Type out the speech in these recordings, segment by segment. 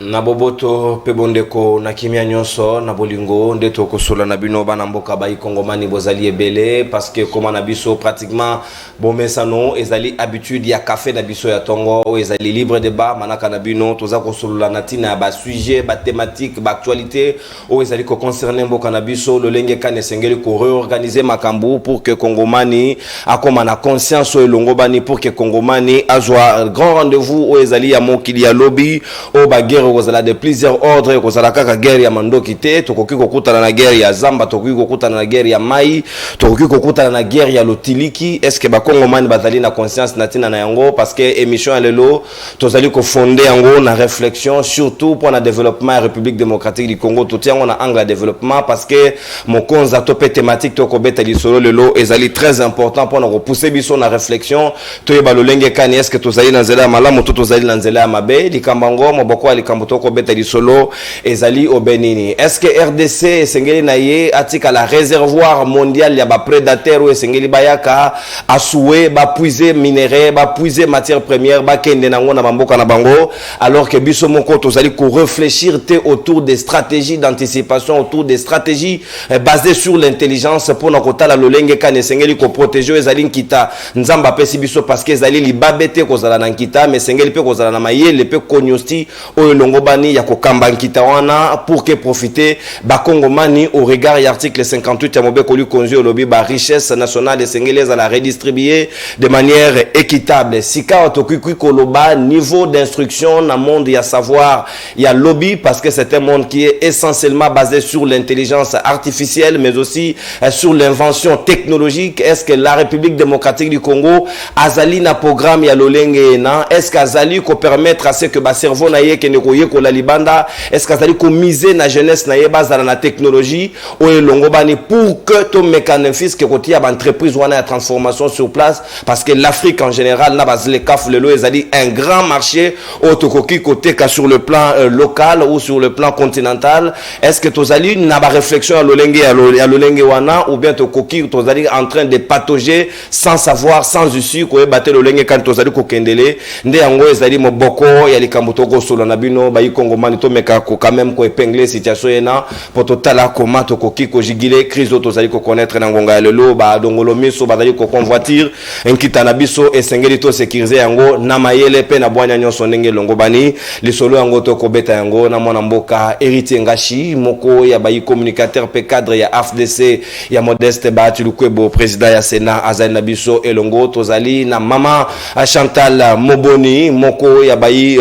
Na boboto pe bondeko na kimia nyonso na bolingo ndeto kosola na bino bana mboka ba ikongomani bozali ebele parce que comme na biso pratiquement bomesano ezali habitude ya café na biso ya tongo ezali libre débat manaka na bino toza kosola na tina ba sujet ba thématique ba actualité o ezali ko concerner mboka na biso lolenge kane sengeli ko réorganiser makambu pour que kongomani akoma na conscience o elongo bani pour que kongomani azwa grand rendez-vous o ezali ya mokili ya lobby o ba guerre kozala de plusieurs ordres kozala kaka guerre ya mandoki te tokoki kokutana na guerre ya zamba tokoki kokutana na guerre ya mai tokoki kokutana na guerre ya lotiliki est-ce que bakongomani bazali na conscience na tina na yango parce que émission ya lelo tozali ko fonder yango na réflexion surtout pour na développement ya République démocratique du Congo totiango na angle développement parce que mokonza topé thématique tokobeta lisolo lelo ezali très important pour na repousser biso na réflexion toyeba lolenge kani est-ce que tozali na nzela ya malamu to tozali na nzela ya mabe likambango moboko ali Kambotoko betali solo ezali obenini est-ce que RDC esengeli na ye atika la réservoir mondial ya ba prédateurs ou esengeli bayaka asoué ba puiser minerai ba puiser matière première ba kende nango na bamboka na bango alors que biso moko tozali ko réfléchir te autour des stratégies d'anticipation autour des stratégies basées sur l'intelligence pour na kotala lolenge kan esengeli ko protéger ezali nkita nzamba pesi biso parce que ezali libabete kozala na nkita mais esengeli pe kozala na mayele pe konyosti o longobani ya kokamba nkita wana pour que profiter bakongomani au regard ya article 58 ya mobeko lu konzi olobi ba richesse nationale esengeli à la redistribuer de manière équitable sika otokiki koloba niveau d'instruction na monde ya savoir ya lobby parce que c'est un monde qui est essentiellement basé sur l'intelligence artificielle mais aussi sur l'invention technologique. Est-ce que la République démocratique du Congo azali na programme ya lolenge na est-ce qu'azali ko permettre à ce que ba cerveau na ye ne koye ko la libanda est-ce qu'azali ko miser na jeunesse na ye bazala na technologie o elongo bani pour que to mécanisme que kotia ba entreprise wana ya transformation sur place parce que l'Afrique en général na bazle kaf lelo ezali un grand marché au tokoki côté ka sur le plan local ou sur le plan continental. Est-ce que tozali na ba réflexion à lolenge wana ou bien tokoki tozali en train de patauger sans savoir sans issue ko battre lolenge quand tozali ko kendele nde yango ezali moboko ya likamboto ko solo na bino ba ikongomani to meka ko quand même ko épingler situation ena pour totala comment tokoki ko jigile crise tozali ko connaître na ngonga lelo ba dongolo miso bazali ko convoiture enkita na biso esengeli to sécuriser yango na mayele pe na bwanya nyonso ndenge longobani lisolo yango to ko beta yango na mwana mboka héritier ngashi moko ya ba communicateur pe cadre ya AFDC ya Modeste Bahati Lukwebo président ya Sénat azali na biso elongo tozali na mama Chantal Moboni moko ya bayi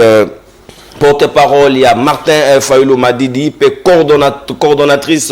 porte-parole, il y a Martin Fayoulou Madidi, coordonnatrice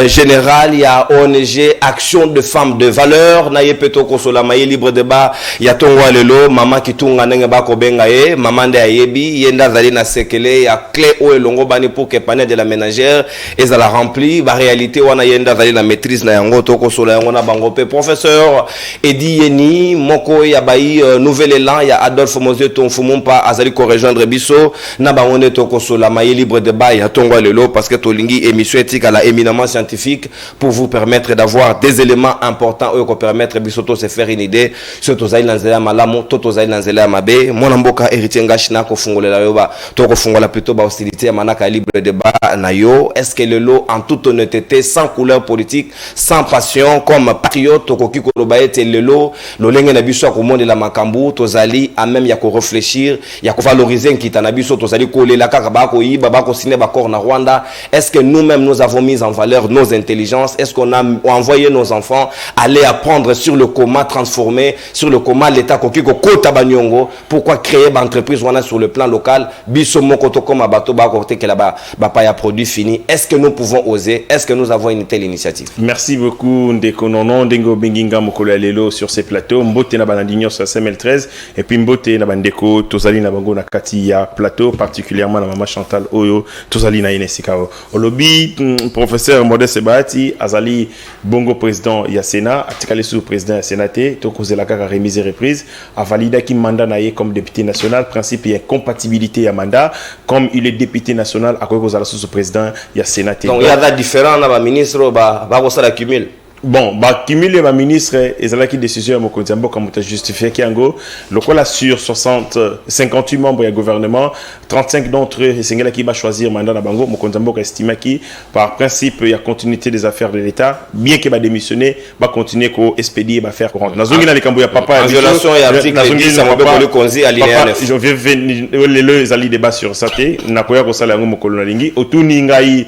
générale, il y a ONG Action de Femmes de Valeur, Naye Peto Kosola, Maye Libre Débat, il y a Tongwa Lelo, Maman Kitunga Nengeba Kobengaye, Maman de Ayebi, Yenda Zalina Sekele, il y a Clé O et Longo Bani pour que panel de la ménagère, et ça la rempli, la réalité, on a Yenda Zalina maîtrise na yango Toko Sola, on a Bangope, professeur Edi Yeni, Moko Yabayi, Nouvel Élan, il y a Adolphe Mosé Tonfumumpa, Azali ko rejoindre Bisso, na bango toko sola maye libre débat ya tongo lelo parce que tolingi émission éthique à la éminemment scientifique pour vous permettre d'avoir des éléments importants qui permettre bisoto se faire une idée sur tozali nanzela malamu tozali nanzela mabe mona mboka héritier ngashina ko fungolela yoba to ko fungola plutôt ba hostilité ya manaka libre débat na yo est-ce que lelo en toute honnêteté sans couleur politique sans passion comme patriote to ko kikoloba ete lelo lolenge na biso ko monde la makambu tozali à même ya ko réfléchir ya ko valoriser nkita na biso tozali ko lela kaka ba ko yiba ba ko signer ba corps na Rwanda. Est-ce que nous-mêmes nous avons mis en valeur nos intelligences? Est-ce qu'on a envoyé nos enfants aller apprendre sur le comment transformer, sur le comment l'état koki ko kota banyongo, pourquoi créer ba entreprise wana sur le plan local biso moko to comme bato ba ko te que là-bas ba pa ya produit fini. Est-ce que nous pouvons oser? Est-ce que nous avons une telle initiative? Merci beaucoup Ndeko Nono Ndengo Benginga Mokolo Lelo sur ces plateaux Mbote na banandignon sur CML13 et puis Mbote na bandeko tozali na bango na kati ya plateau particulièrement la maman Chantal Oyo tozali na inesikao olobi professeur Modeste Bahati azali bongo président ya Sénat atikale sous président ya Sénat to kozela kaka remise et reprise a validé ki mandat na ye comme député national principe et compatibilité ya mandat comme il est député national a kozala sous président ya Sénat. Donc il y a des différents na ba ministre ba ko sala cumul bon cumuler ba ministre ezalaki décision ya mokonzi mboka muta justifier kiango lokola sur 58 membres du gouvernement 35 d'entre eux esengelaki ba choisir mandat na bango mokonzi mboka estima ki par principe ya continuité des affaires de l'état bien que ba démissionner ba continuer ko expédier ba faire courant nazongi na likambo ya papa en violation ya article 10 ya mobeko le konzi alinéa 9 je vais venir les ali débat sur ça te na koya ko sala ngo mokolo na lingi otuni ngai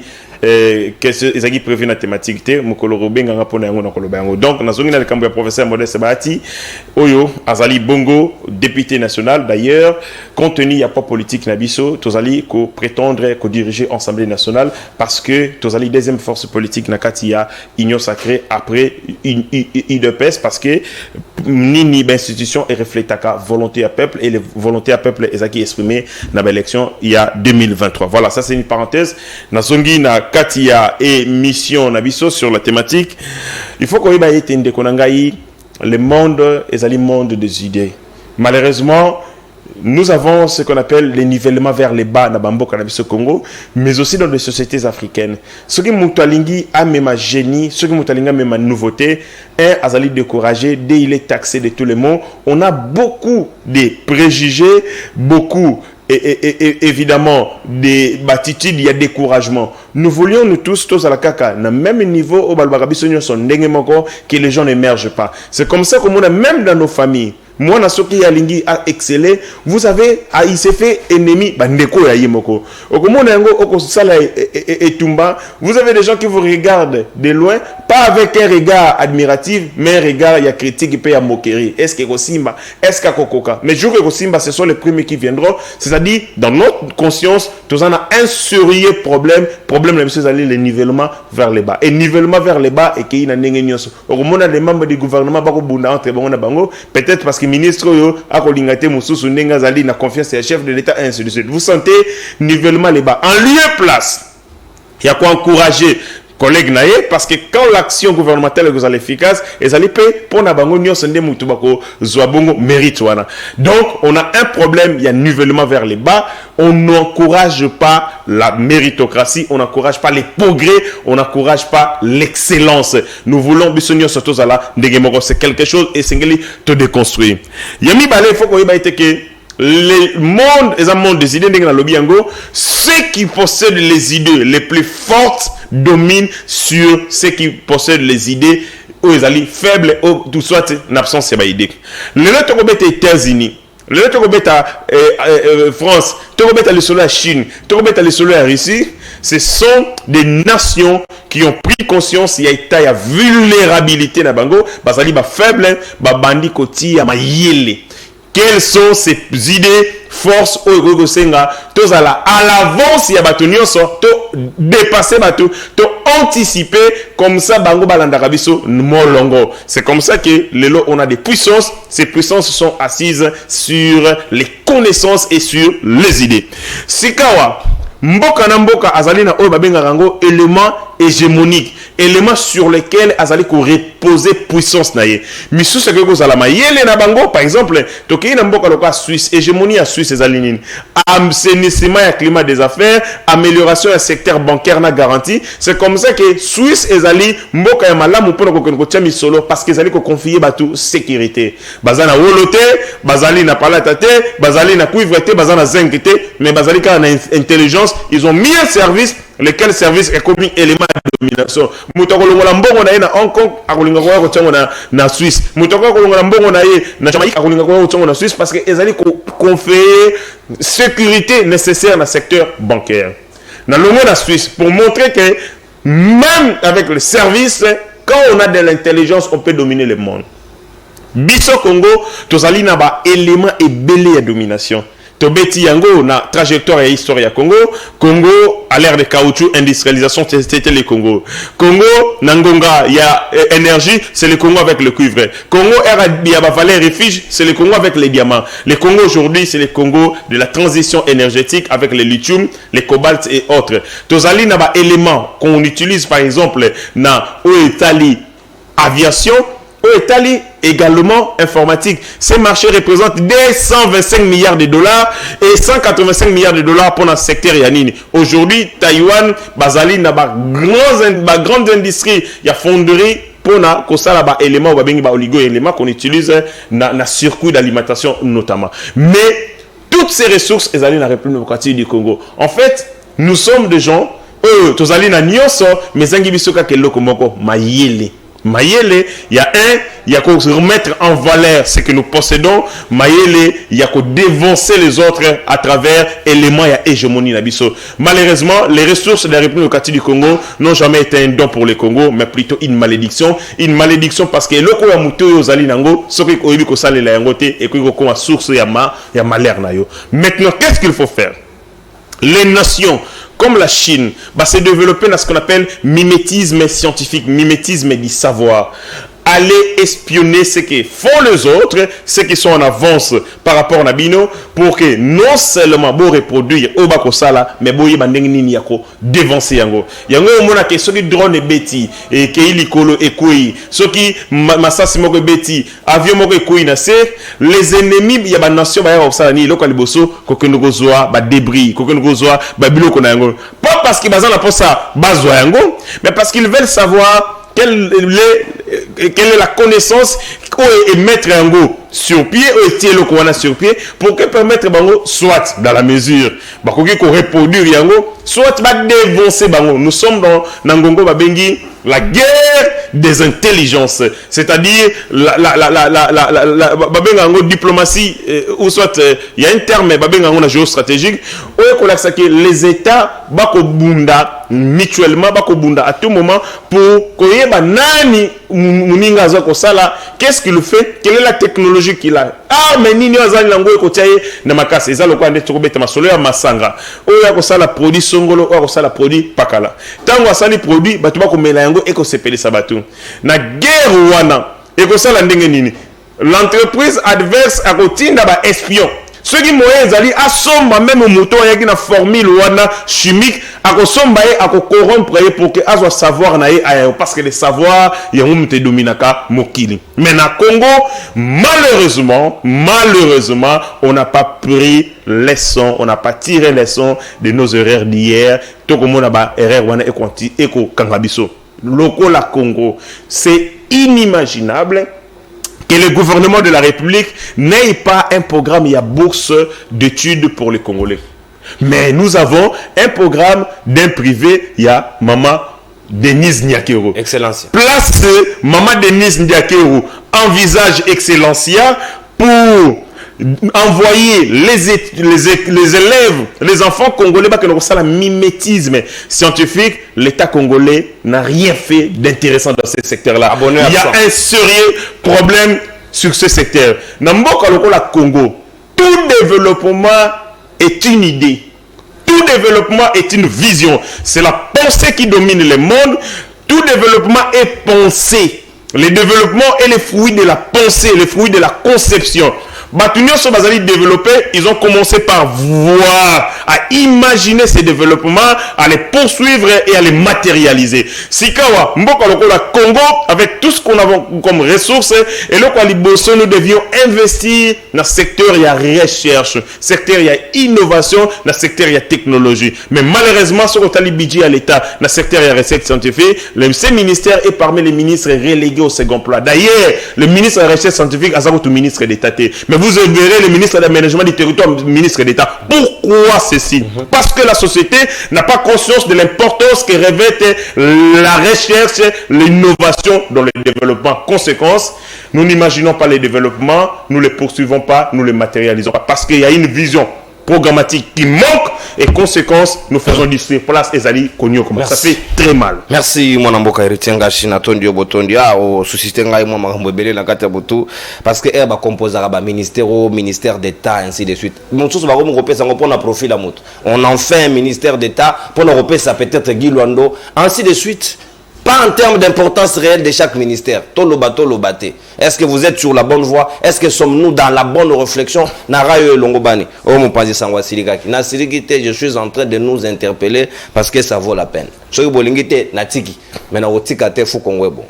qu'est-ce qui prévu la thématique te mokolo robenga ngapona yango na koloba yango donc nazongi na likambo ya professeur Modeste Bahati oyo azali bongo député national d'ailleurs compte tenu ya pas politique na biso tozali ko prétendre ko diriger Assemblée nationale parce que tozali deuxième force politique na kati ya union sacrée après UDPS parce que nini institution et reflétaka volonté à peuple et les volonté à peuple ezaki exprimé na l'élection il y a 2023 voilà ça c'est une parenthèse nazongi na Katia et mission Nabiso sur la thématique. Il faut qu'on y ait une déconangaï. Le monde est le monde des idées. Malheureusement, nous avons ce qu'on appelle les nivellements vers les bas dans Bambo Cannabis au Congo, mais aussi dans les sociétés africaines. Ce qui Moutalingi a même un génie, ce qui Moutalingi a même une nouveauté, un Azali découragé, dès il est taxé de tous les mots. On a beaucoup de préjugés, beaucoup et évidemment des attitudes, il y a découragement. Nous voulions nous tous à la caca, na même niveau au Balbarabiso son dengemoko que les gens n'émergent pas. C'est comme ça qu'on a même dans nos familles. Moi, Nasoki Yalingi a excellé. Vous avez, il s'est fait ennemi. Bandeko ya yemoko. Vous avez des gens qui vous regardent de loin, pas avec un regard admiratif, mais un regard il y a critique et à moquerie. Est-ce que Kosimba, est-ce que Kokoka? Mais je que Kosimba, ce sont les premiers qui viendront. C'est-à-dire, dans notre conscience, tous on a un sérieux problème. Problème, la chose aller le nivellement vers les bas. Et nivellement vers les bas et qu'il y a un on a des membres du gouvernement, peut-être parce que ministre a colingate mususu nenga zali na confiance et chef de l'état ainsi de suite. Vous sentez nivellement les bas en lieu place. Il y a quoi encourager collègues naé parce que quand l'action gouvernementale est efficace et allez payer pour na bango nyo sende mutu bako zwabongo mérite wana. Donc on a un problème, il y a nivellement vers les bas. On n'encourage pas la méritocratie, on n'encourage pas les progrès, on n'encourage pas l'excellence. Nous voulons bisonio sotozala ndegemoko, c'est quelque chose et singeli te déconstruire. Yami balé faut qu'on y que le monde est un monde des idées dans le biango. Ceux qui possèdent les idées les plus fortes dominent sur ceux qui possèdent les idées où ils allaient faibles ou tout soit en absence de idées. Le autres États-Unis. Le France, le solo à Chine, le solo à Russie, ce sont des nations qui ont pris conscience qu'il y a une vulnérabilité dans Bango, basali ba faible, ba bandi koti ya mayele. Quelles sont ces idées, forces au Gosenga, tous à l'avance, il y a batunio sort, to dépasser batu, to anticiper comme ça bango balandarabiso molongo. C'est comme ça que lelo on a des puissances, ces puissances sont assises sur les connaissances et sur les idées. Sikawa mboka na mboka azali na oyo babenga rango élément hégémonique, élément sur lequel azali ko reposer puissance na ye. Misu ce que vous ala mayele na bango par exemple toki na mboka loka Suisse, hégémonie à Suisse ezali nini? Assainissement ya climat des affaires, amélioration ya secteur bancaire na garantie. C'est comme ça que Suisse ezali mboka ya malamu pour ko tia misolo parce que ezali ko confier batu sécurité. Bazana wolote, bazali na palata te, bazali na cuivre te, bazana zinc te, mais bazali ka na intelligence. Ils ont mis un service, lequel service est comme élément de domination. Moutoko longola mbongo na ye na Hong Kong, akolinga kwa ko na Suisse. Moutoko longola mbongo na ye na Jamaïque, akolinga kwa ko na Suisse parce que ils allaient conférer sécurité nécessaire dans le secteur bancaire. Dans le monde en Suisse pour montrer que même avec le service, quand on a de l'intelligence, on peut dominer le monde. Biso Congo, tozali na ba élément et belé à domination. Tobeti yango na trajectoire et histoire ya Congo. Congo à l'ère de caoutchouc, industrialisation, c'était le Congo. Congo nangonga il y a énergie, c'est le Congo avec le cuivre. Congo il y a valeur refuge, c'est le Congo avec les diamants. Le Congo aujourd'hui, c'est le Congo de la transition énergétique avec le lithium, le cobalt et autres. Tozali na ba éléments qu'on utilise par exemple na Italie aviation, Italie également informatique. Ces marchés représentent 225 milliards de dollars et 185 milliards de dollars pour le secteur yanini. Aujourd'hui, Taïwan, Bazali, n'a pas grande industrie, il y a fonderie, pour na kosala ba éléments ou ba bengi ba oligo éléments qu'on utilise na circuit d'alimentation notamment. Mais toutes ces ressources elles allaient dans la République démocratique du Congo. En fait, nous sommes des gens tous allés na nyonso mais zangi bisoka keloko moko mayele. Mayele, il y a qu'à remettre en valeur ce que nous possédons. Mayele, il y a qu'à dévancer les autres à travers éléments et hégémonie nabiso. Malheureusement, les ressources de la République démocratique du Congo n'ont jamais été un don pour le Congo, mais plutôt une malédiction. Une malédiction parce que le Congo muto yo zali nango, ce qui oyebi ko sale la yangote et que ko a source ya malheur na yo. Maintenant, qu'est-ce qu'il faut faire? Les nations comme la Chine, s'est développée dans ce qu'on appelle mimétisme scientifique, mimétisme du savoir. Aller espionner ce que font les autres, ceux qui sont en avance par rapport à Nabino, pour que non seulement bon reproduire au bako sala, mais bon yebandeng nini yako dévancer yango. Yango mona ke soki drone beti et ke ilikolo ekui, soki masasi moko beti, avion moko ekui na se, les ennemis ya ba nation ba ya sala ni loko liboso ko ke ndoko zoa ba débris, ko ke ndoko zoa ba biloko na yango. Pas parce que bazana pour ça bazwa yango, mais parce qu'ils veulent savoir quelle est la connaissance et mettre un go sur pied ou étirer le courant sur pied pour que permettre bango soit dans la mesure qu'on reproduire yango soit va dévancer bango. Nous sommes dans Nangongo Babengi la guerre des intelligences, c'est-à-dire la diplomatie ou soit il y a un terme babenga géostratégique où les États bakobunda mutuellement bakobunda à tout moment pour koyeba nani muninga za kosala, qu'est-ce qu'il fait, quelle est la technologie qu'il a. Ah mais nini azali lango ekotiaye na makasi ezalo kwa ndetoko beta masolo ya masanga oya kosala produit songolo oya kosala produit pakala tango asali produit batu bakomela yango ekosepelisa batu na guerre wana ekosala ndenge nini l'entreprise adverse akotinda ba espion ceux qui moyens ali asomba même moto yaki na formule wana chimique akosomba ye akocorrompre ye pour que azwa savoir na ye parce que le savoir yango mte dominaka mokili. Mais na Congo malheureusement on n'a pas pris leçon, on n'a pas tiré leçon de nos erreurs d'hier. To komona ba erreur wana eko kangabiso loko la Congo, c'est inimaginable que le gouvernement de la République n'ait pas un programme, il y a bourse d'études pour les Congolais. Mais nous avons un programme d'un privé, il y a Maman Denise Nyakero. Excellencia. Place Maman Denise Nyakero, envisage Excellencia pour envoyer les élèves, les enfants congolais, que nous avons un mimétisme scientifique. L'État congolais n'a rien fait d'intéressant dans ce secteur-là. Il y a un sérieux problème sur ce secteur. Dans le Congo, tout développement est une idée. Tout développement est une vision. C'est la pensée qui domine le monde. Tout développement est pensé. Le développement est le fruit de la pensée, le fruit de la conception. Batunion sont développés, ils ont commencé par voir, à imaginer ces développements, à les poursuivre et à les matérialiser. Sikawa, Mboka Lokola Congo, avec tout ce qu'on a comme ressources, et là, nous devions investir dans le secteur, il y a recherche, secteur, il y a innovation, dans le secteur, il y a technologie. Mais malheureusement, ce qu'on a budget à l'État, dans le secteur, il y a recherche scientifique, ce ministère est parmi les ministres relégués au second plan. D'ailleurs, le ministre de la recherche scientifique a tout ministre d'État. Mais vous verrez le ministre de l'aménagement du territoire, ministre d'État. Pourquoi ceci? Parce que la société n'a pas conscience de l'importance que revêt la recherche, l'innovation dans le développement. Conséquence, nous n'imaginons pas les développements, nous ne les poursuivons pas, nous ne les matérialisons pas. Parce qu'il y a une vision programmatique qui manque et conséquence nous faisons du place ezali konyo comme ça fait très mal. Merci mon amboka Eritienga China tondio botondia o susciter ngai mo makambo ebele na kati ya botu parce que ba composera ba ministère d'État ainsi de suite. Mon tous ba ko kopesa ngo pona profil à moto. On en fait un ministère d'État pour nous repesa peut-être Guy Luando ainsi de suite. Pas en termes d'importance réelle de chaque ministère. Tolobate. Est-ce que vous êtes sur la bonne voie? Est-ce que sommes-nous dans la bonne réflexion? Narayo Longobani. Oh mon padi Sangwa Siligaki. Na Siligite, je suis en train de nous interpeller parce que ça vaut la peine. Soy bolingite natiki. Mais na otikate fu kongwe bon.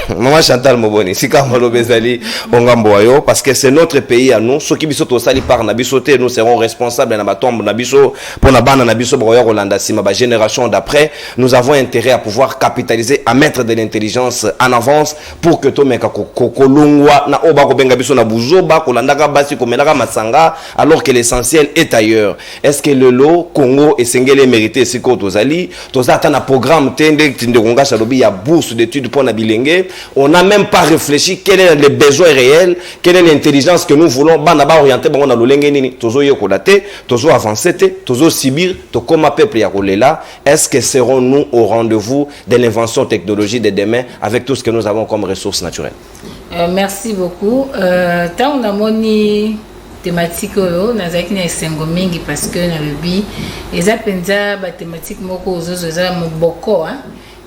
Maman Chantal Moboni, si Kamalo Bezali, Ongamboyo, parce que c'est notre pays à nous. Ceux qui bisoto sali par Nabisoté, nous serons responsables de tombe Nabiso, pour Nabana Nabiso, Broya Rolanda, si ma génération d'après, nous avons intérêt à pouvoir capitaliser, à mettre de l'intelligence en avance pour que tout meka Kolungwa, na Oba Kobengabiso, na Buzoba, Kolandaka Basi, Komenaka Masanga, alors que l'essentiel est ailleurs. Est-ce que le lot, Congo et Sengele mérité, si Kotozali, Toza un programme, Tende, Tinderonga, Chalobi, il y a bourse d'études pour Nabilengue. On n'a même pas réfléchi quel est le besoin réel, quelle est l'intelligence que nous voulons. Banaba orienté, bon, on a l'olenge nini, tozo yokodate, tozo avancé, tozo sibir, to comme peuple yakolela. Est-ce que serons-nous au rendez-vous de l'invention technologique de demain avec tout ce que nous avons comme ressources naturelles? Merci beaucoup. Tant on a moni thématique nazaki na esengo mingi parce que na lobi eza penza ba thématique moko ozozo eza moboko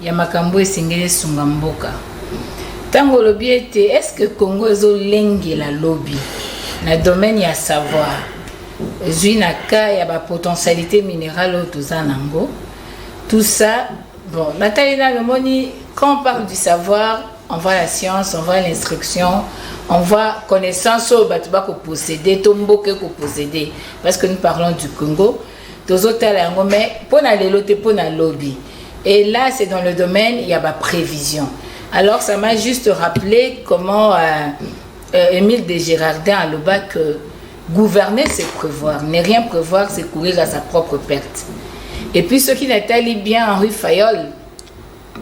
ya makambo esengeli sunga mboka. Tango lobi ete est-ce que Congo ezo lengi la lobby na domaine ya savoir zui na ka ya ba potentialité minérale nango tout ça bon Nathalie le moni quand on parle du savoir on voit la science on voit l'instruction on voit connaissance au batuba ko posséder tomboke ko posséder parce que nous parlons du Congo tozotala yango mais pona lelo te pona lobby et là c'est dans le domaine il y a ba prévision. Alors ça m'a juste rappelé comment Émile de Girardin a le bac que gouverner c'est prévoir, ne rien prévoir c'est courir à sa propre perte. Et puis ce qui n'était bien Henri Fayol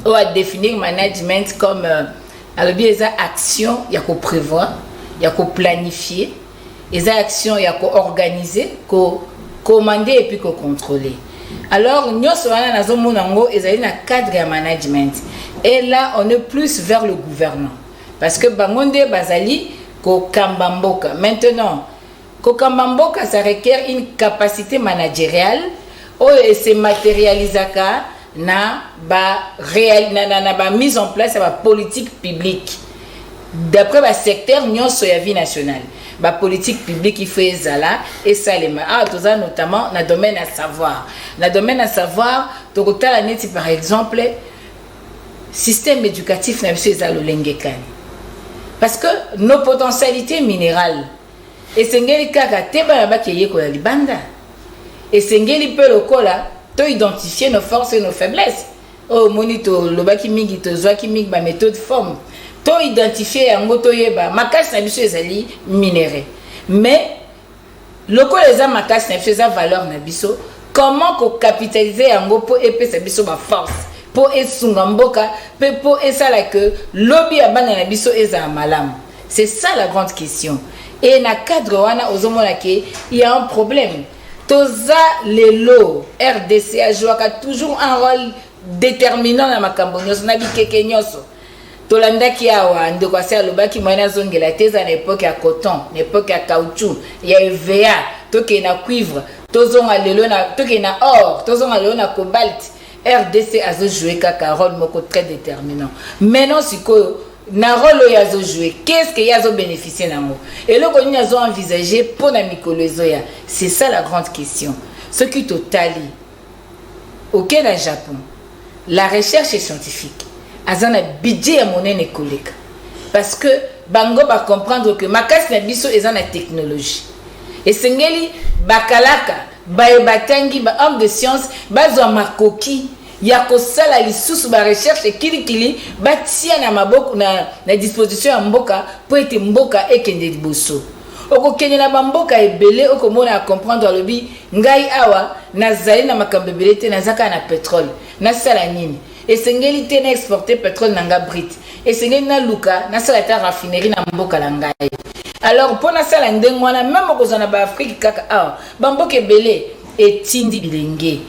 a défini le management comme alors bien les actions il y a qu'au prévoir, il y a qu'au planifier, les actions il y a qu'au organiser, qu'au commander et puis qu'au contrôler. Alors nous sommes dans un cadre de management. Et là, on est plus vers le gouvernement. Parce que Bangonde Bazali, Kokambamboka. Maintenant, Kokambamboka, ça requiert une capacité managériale et se matérialise na mise en place de la politique publique. D'après le secteur, nous sommes la vie nationale. La politique publique, il fait ça là, et ça les tout ça notamment dans le domaine à savoir. Dans le domaine à savoir, par exemple, système éducatif n'a pas parce que nos potentialités minérales et sengeli kaka teba ba keye ko libanda et sengeli pe lokola to identifier nos forces et nos faiblesses oh monito lobaki mingi to zwaki mingi ba méthode forme to identifier yango to yeba makasi na biso ezali minéré mais lokola eza makasi na biso eza valeur na biso comment ko capitaliser yango po epesa biso ba force pour esunga mboka pe pour esala que lobby ya bana na biso eza malamu. C'est ça la grande question. Et na cadre wana ozomona ke il y a un problème. Toza lelo RDC a joué toujours un rôle déterminant na makambo nyonso na bikeke nyonso. Tolandaki awa ndeko asa lobaki mwana zongela teza na époque ya coton, na époque ya caoutchouc, ya EVA, toke na cuivre, tozonga lelo na toke na or, tozonga lelo na cobalt. RDC a joué un rôle très déterminant. Maintenant, si na rôle a joué, qu'est-ce qu'il y a bénéficié d'amo? Et le qu'on a envisagé pour la mycolozoïa, c'est ça la grande question. Ce qui est au Tali, au Kenya, Japon, la recherche est scientifique. Azan a budget à monnaie écolique. Parce que Bango va comprendre que makas na biso est la technologie. Et sengeli bakalaka baebatangi ba homme de science bazwa makoki ya kosala lisusu ba recherche kilikili batia na maboko na disposition ya mboka po ete mboka ekende liboso okokende na bamboka ebele okomona comprendre lobi ngai awa nazali na makambo ebele te nazaka na pétrole nasala nini esengeli te na exporter pétrole nanga brut esengeli na luka nasala ta raffinerie na mboka la ngai. Alors pour na sala ndenge wana même okozana ba Afrique kaka awa bamboka ebele etindi bilenge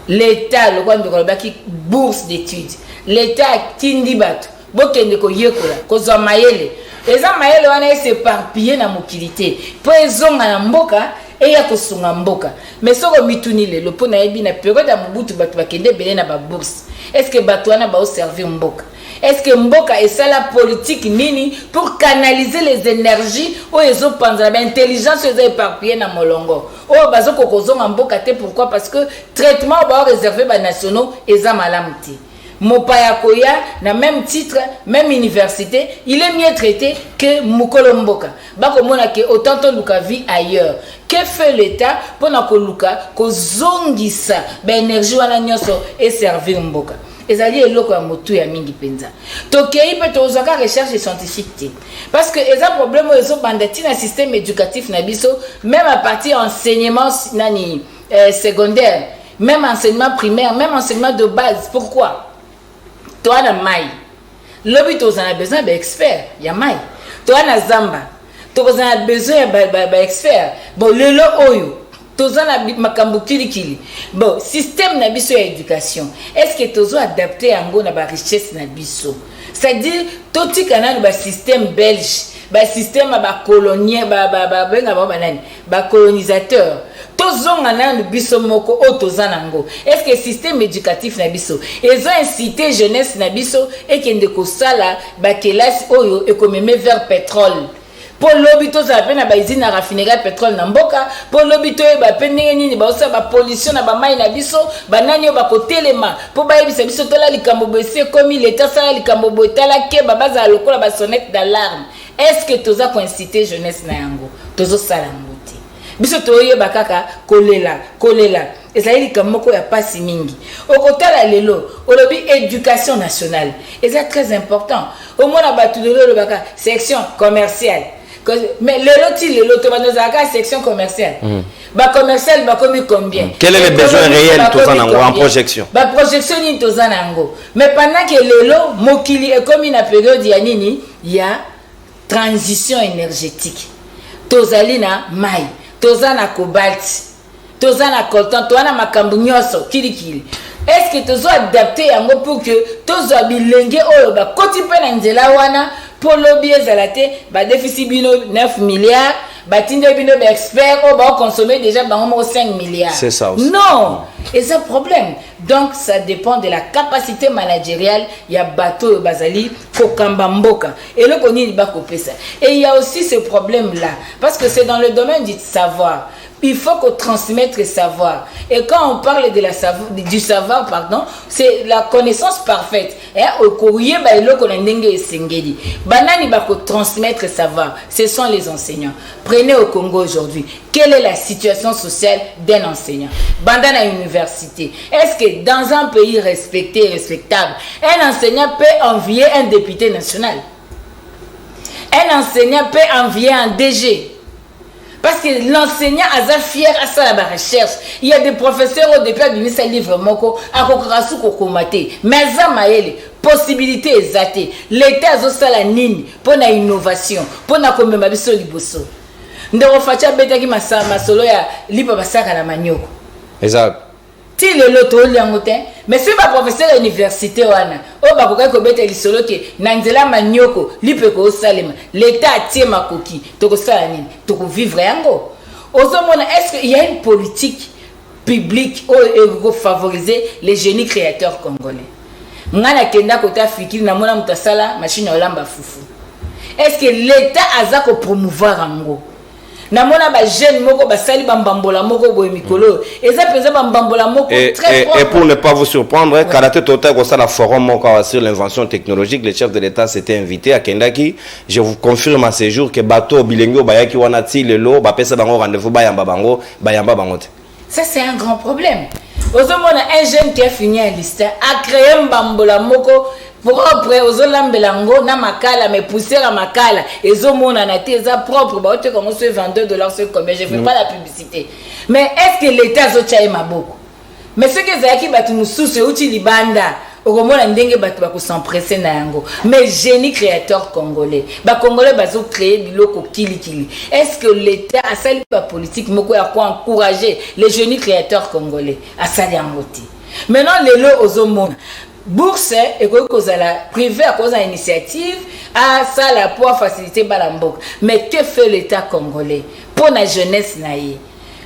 l'état le kwando kolobaki bourse d'études l'état tindi bato bokende ko yekola kozwa mayele eza mayele wana s'éparpiller na mokilité po ezonga na mboka eya kosunga mboka mais soko mituni lelo po na yebi na période ya mobutu bato bakende belé na ba bourse est-ce que bato wana ba servir mboka? Est-ce que Mboka est ça la politique nini pour canaliser les énergies ou les autres pendant l'intelligence les éparpillées dans Molongo? Oh bazo kokozonga Mboka te pourquoi? Parce que traitement ba réservé ba nationaux eza malamuti. mopaya koya na même titre, même université, il est mieux traité que mukolo mboka. Bako mona ke autant to luka vie ailleurs. Que fait l'État pour na ko luka ko zongisa ba énergie wana nyoso et servir mboka. Ezali eloko ya motu ya mingi penza. Tokei pe tozaka recherche scientifique. Parce que eza problème ezo bandati na système éducatif na biso, même à partir enseignement nani secondaire, même enseignement primaire, même enseignement de base. Pourquoi? Toi na mai. Lobi tozana besoin d'experts, ya mai. Toi na zamba. Tozana besoin ba expert. Bon lelo oyo tozana makambo kili. Bon, système na biso ya éducation. Est-ce que tozo adapté yango na ba richesse na biso? C'est-à-dire totika na ba système belge, ba système ba colonien, ba colonisateur. Tozonga na biso moko o tozana ngo. Est-ce que système éducatif na biso ils ont incité jeunesse na biso et kende ko sala ba kelasi oyo e komeme vers pétrole? Pour l'obito ça peine ba usine na raffinerie pétrole na mboka, pour l'obito ba peine nini ba osa ba pollution na ba mai na biso, ba nani ba ko telema, pour ba yebisa biso tola likambo bese comme l'état ça likambo botala ke ba baza lokola ba sonnette d'alarme. Est-ce que toza ko inciter jeunesse na yango? Tozo sala ngoti. Biso toye ba kaka kolela. Ezali likambo ko ya pasi mingi. Okotala lelo, olobi éducation nationale. Et c'est très important. Au moins na batu lelo baka section commerciale. Mais le lot de section commerciale. Ba commercial ba komi combien? Quel est le besoin réel en projection? Ba projection ni tozanango. Mais pendant que le lot mokili est comme une période ya nini, il y a transition énergétique. Tozali na mai, tozana cobalt, tozana coltan, tozana makambu nyoso kili. Est-ce que tozo adapté yango pour que tozo bilenge oyo ba koti pe na nzela wana pour lobby ezalate ba déficit bino 9 milliards ba tinde bino ba expert o ba consommer déjà ba 5 milliards. C'est ça aussi. Non, et c'est un problème. Donc ça dépend de la capacité managériale ya bateau bazali kokamba mboka et le koni ba kopesa. Et il y a aussi ce problème là parce que c'est dans le domaine du savoir. Il faut qu'on transmette le savoir. Et quand on parle de du savoir, pardon, c'est la connaissance parfaite. Au courrier, banani bako transmettre le savoir. Ce sont les enseignants. Prenez au Congo aujourd'hui. Quelle est la situation sociale d'un enseignant? Bandana à l'université. Est-ce que dans un pays respecté et respectable, un enseignant peut envier un député national? Un enseignant peut envier un DG? Parce que l'enseignant a fier à ça la recherche. Il y a des professeurs au départ du ministère livre moko à kokarasu kokomate. Mais ça maël possibilité exacte. L'État a ça la nini pour la innovation, pour la commémoration liboso. Ndoro facha betaki masama solo ya lipa basaka na manyoko. Exact. Ti le loto liangote, mais c'est pas professeur université wana. O ba koka ko beta li solo ke na nzela manyoko lipe ko salema. L'État tie makoki, to ko sala nini? To ko vivre yango. Ozomona est-ce qu'il y a une politique publique pour favoriser les génies créateurs congolais? Ngana kenda kota fikiri na mona mutasala machine olamba fufu. Est-ce que l'État aza ko promouvoir yango? Namona ba jeune moko ba sali bambambola moko boye mikolo eza peza bambambola moko très fort. Et pour ne pas vous surprendre, ouais. Karaté Total au la forum sur l'invention technologique, le chef de l'État s'était invité à Kendaki. Je vous confirme à ce jour que bateau bilingo bayaki wanati lelo ba pesa bango rendez-vous bayamba bango. Ça c'est un grand problème. Ozomona un jeune qui a fini à liste a créé mbambola moko propre ozolambelango na makala mais pousser à makala ezomona na teza propre ba ote comme ce $22 sur combien je fais pas la publicité mais est-ce que l'État zochaye maboko mais ce que zaki batu mususu uti libanda okomona ndenge batu ba ko s'empresser na yango mais génie créateur congolais ba congolais bazo créer biloko kili est-ce que l'État a sali ba politique moko ya ko encourager les génies créateurs congolais à sali ngoti maintenant les lots ozomona bourse et la privé à cause d'une initiative à ça la pour faciliter balambouk mais que fait l'État congolais pour la jeunesse naïe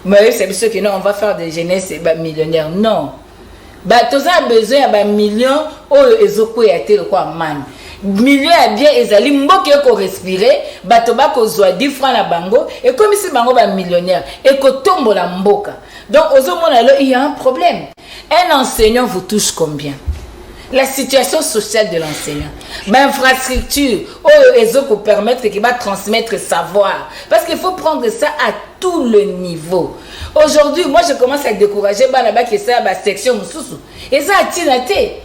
mais c'est sûr que non on va faire des jeunesses millionnaires non bah tous a besoin d'un million ou ezoko ya te quoi man million ya bien ezali mboke ko respirer bato ba ko zwa 10 francs na bango et comme si bango ba millionnaire et ko tombola mboka donc ozomona là il y a un problème un enseignant vous touche combien? la situation sociale de l'enseignant, l'infrastructure, ils ont permettre qu'il va transmettre savoir. Parce qu'il faut prendre ça à tout le niveau. Aujourd'hui, moi je commence à décourager que ça la section mususu. Et ça a tinaté.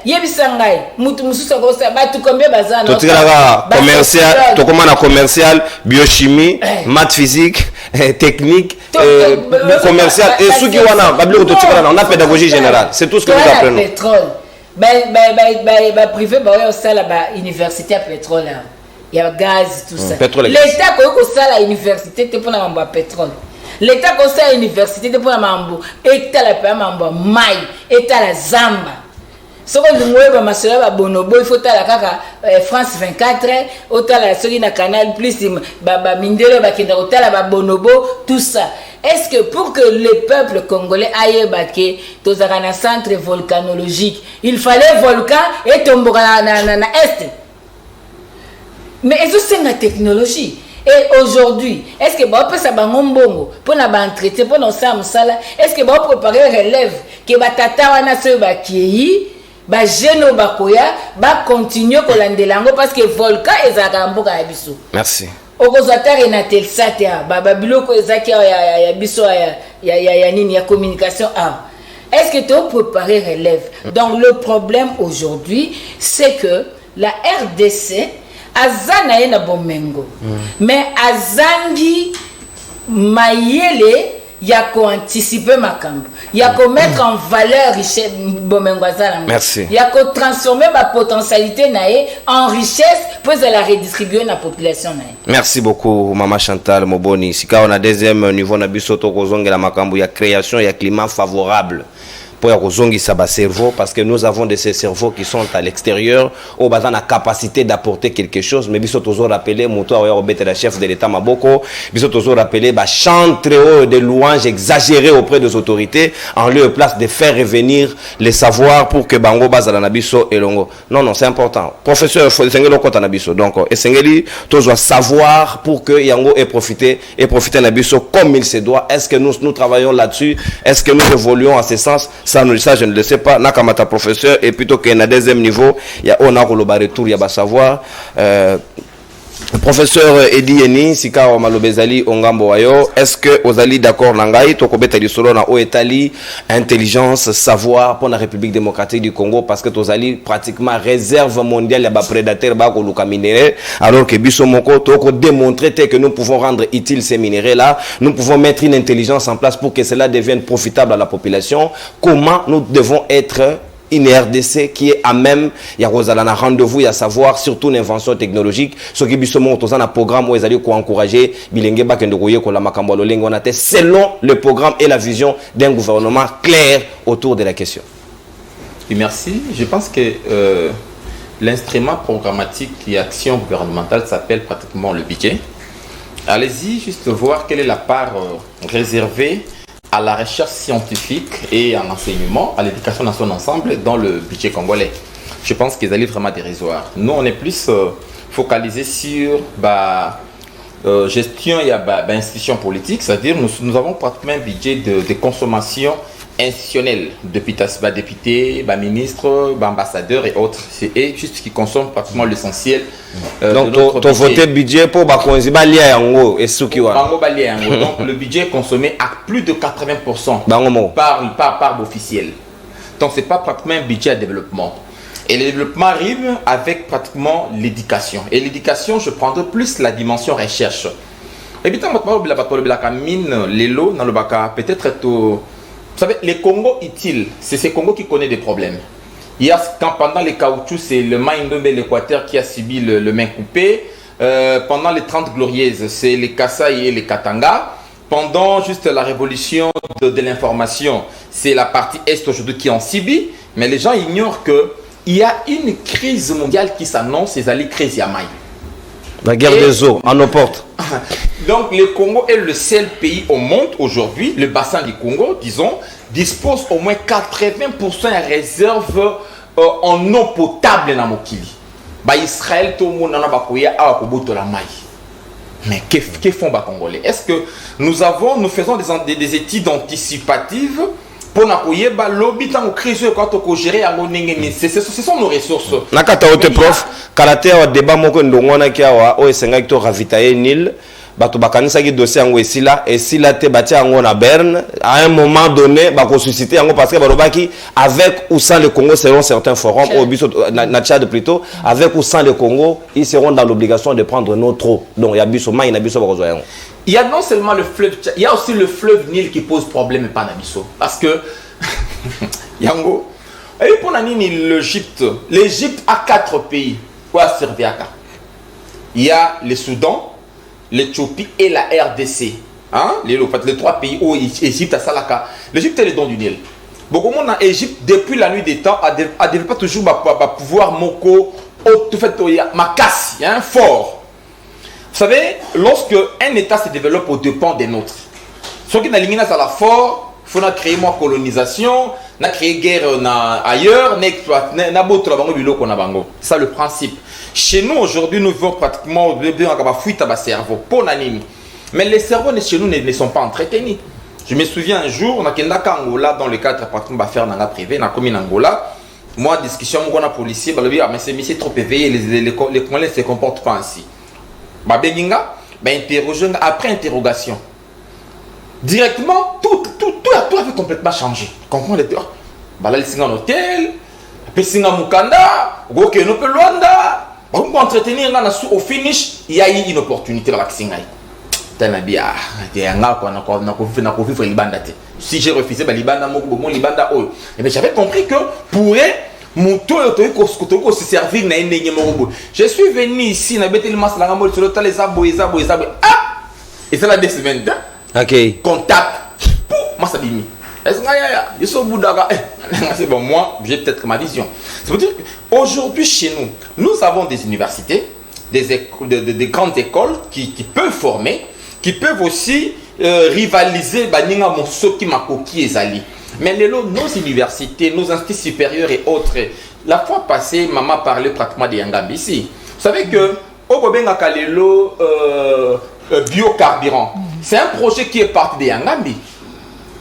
Yebisangai, mutu mususu ko ça ba tout combien bazana. Tout commercial, tout comment commercial, biochimie, maths physique, technique, commercial et ceux qui on a pédagogie générale. C'est tout ce que nous apprenons. Pétrole. Privé ça là université à pétrole là. Il y a gaz tout ça. L'état ko ça la université te pour na mamba pétrole. L'état ko ça université te pour na mambo état la pa mambo mai, état la zamba. Ce que nous voyons, ma bonobo, il faut la kaka France 24, la série na Canal Plus, mindele la bonobo, tout ça. Est-ce que pour que le peuple congolais aille baquer dans un centre volcanologique, il fallait volcan et tomber na est? Mais est-ce que c'est la technologie? Et aujourd'hui, est-ce que on peut ça bangombongo pour na traiter pour nos samsala? Est-ce que on préparer relève que batata wana se bakieyi? Ba jeno bakoya ba continue ko landelango parce que volcan ezaka mboka ya biso. Merci. Okozatare na telsat ya ba biloko ezaki ya biso ya nini ya communication Est-ce que tu as préparé relève? Donc le problème aujourd'hui, c'est que la RDC azana na bomengo. Mais azangi mayele ya ko anticiper makambo, ya ko mettre en valeur richesse bomengwazana. Merci. Ya ko transformer ma potentialité nae en richesse pour la redistribuer na population nae. Merci beaucoup Maman Chantal Moboni. Sika on a deuxième niveau na biso to kozongela makambo ya création ya climat favorable pour kozongisa ba cerveau parce que nous avons de ces cerveaux qui sont à l'extérieur au bazan la capacité d'apporter quelque chose mais biso toujours rappeler moto wa Robert la chef de l'état Maboko biso toujours rappeler ba chante très haut des louanges exagérées auprès des autorités en lieu et place de faire revenir les savoirs pour que bango bazala na biso elongo. Non c'est important. Professeur faut sengelo kota na biso donc esengeli toujours savoir pour que yango ait profité na biso comme il se doit. Est-ce que nous travaillons là-dessus? Est-ce que nous évoluons en ce sens? Ça, je ne le sais pas. Nakamata professeur et plutôt qu'il y a un deuxième niveau, il y a on a retour, il y a savoir. Professeur Edi Eni, Sika Malobezali Ongambo Ayo, est-ce que vous allez d'accord Nangai, Tokobeta di Solo na Oetali, intelligence, savoir pour la République démocratique du Congo parce que vous allez pratiquement réserve mondiale ya ba prédateurs ba ko luka minéraux alors que biso moko toko démontrer que nous pouvons rendre utile ces minéraux là, nous pouvons mettre une intelligence en place pour que cela devienne profitable à la population. Comment nous devons être une RDC qui est à même, il y a un rendez-vous, il y a savoir, surtout l'invention technologique. Ce qui est un programme où ils allaient encourager selon le programme et la vision d'un gouvernement clair autour de la question. Et merci. Je pense que l'instrument programmatique et action gouvernementale s'appelle pratiquement le budget. Allez-y, juste voir quelle est la part réservée à la recherche scientifique et à l'enseignement, à l'éducation dans son ensemble dans le budget congolais. Je pense qu'ils allaient vraiment dérisoire. Nous, on est plus focalisé sur gestion et institution politique, c'est-à-dire nous avons pratiquement un budget de consommation institutionnelle, députés, ministres, ambassadeurs et autres. C'est juste qui consomment pratiquement l'essentiel. Donc, tu as voté budget pour donc le budget est consommé à plus de 80% par officiel. Donc, ce n'est pas pratiquement un budget à développement. Et le développement arrive avec pratiquement l'éducation. Et l'éducation, je prendrai plus la dimension recherche. Et puis, peut-être vous savez, les Congo utiles, c'est ces Congo qui connaissent des problèmes. Il y a quand pendant les caoutchoucs, c'est le Maïndombe et l'Équateur qui a subi le main coupé. Pendant les 30 glorieuses, c'est les Kasaï et les Katanga. Pendant juste la révolution de l'information, c'est la partie Est aujourd'hui qui en subit. Mais les gens ignorent qu'il y a une crise mondiale qui s'annonce, c'est la crise Yamaï. La guerre des eaux, à nos portes. Donc le Congo est le seul pays au monde aujourd'hui, le bassin du Congo, disons, dispose au moins 80% de réserves en eau potable dans Mokili. Israël, tout le monde en a bakoya à Koboto la maille. Mais que font les Congolais? Est-ce que nous faisons des études anticipatives pour nakoyeba lobby tango crise ko to ko gérer yango ndenge ce sont nos ressources. Nakata ote prof karaté wa débat moko ndongona ki awa o esenga to ravitailler Nil bato bakanisa ki dossier yango esila te batia yango na Berne à un moment donné ba ko susciter yango parce que barobaki avec ou sans le Congo selon certains forums au biso na Tchad plutôt avec ou sans le Congo ils seront dans l'obligation de prendre notre eau. Donc il y a biso mai na biso ba ko zoyango. Il y a non seulement le fleuve Tchad, il y a aussi le fleuve Nil qui pose problème pas na biso parce que yango et pour nani l'Égypte a 4 pays quoi servir. Il y a le Soudan, l'Éthiopie et la RDC. Hein? Les 3 pays où l'Égypte a Salaka. L'Égypte est le don du Nil. Beaucoup de monde en Égypte, depuis la nuit des temps, a développé toujours un pouvoir moko, tout fait, ma casse, fort. Vous savez, lorsque un État se développe au dépens des nôtres, ce qui n'a pas la fort, il faut créer une colonisation, on a créé guerre ailleurs, on a exploité, on a beau travailler du lot qu'on a bango. C'est ça le principe. Chez nous aujourd'hui, nous vivons pratiquement dans fuite à cerveau, pour l'anime. Mais les cerveaux de chez nous ne sont pas entretenus. Je me souviens un jour, on a qu'un Angola dans le cadre pratiquement faire dans la privée, on a commis en Angola. Moi, discussion avec un policier, mais c'est trop éveillé, les Congolais ne se comportent pas ainsi. Benginga, interroger après interrogation. Directement, tout avait complètement changé. Comprends les deux. Là, ils sont en hôtel, ils sont en Mukanda, ils sont en Luanda. Pour entretenir, au finish, il y a eu une opportunité avec Singaï. Si j'ai refusé, j'avais compris que pour se servir je suis venu ici, et c'est la 2 semaines. OK. Contact. Moi, ça dit. C'est bon, moi, j'ai peut-être ma vision. Ça veut dire qu'aujourd'hui, chez nous, nous avons des universités, des grandes écoles qui peuvent former, qui peuvent aussi rivaliser mais nos universités, nos instituts supérieurs et autres, la fois passée, maman parlait pratiquement de Yangambi ici. Vous savez que au Bobenga Kalelo biocarburant, c'est un projet qui est parti de Yangambi.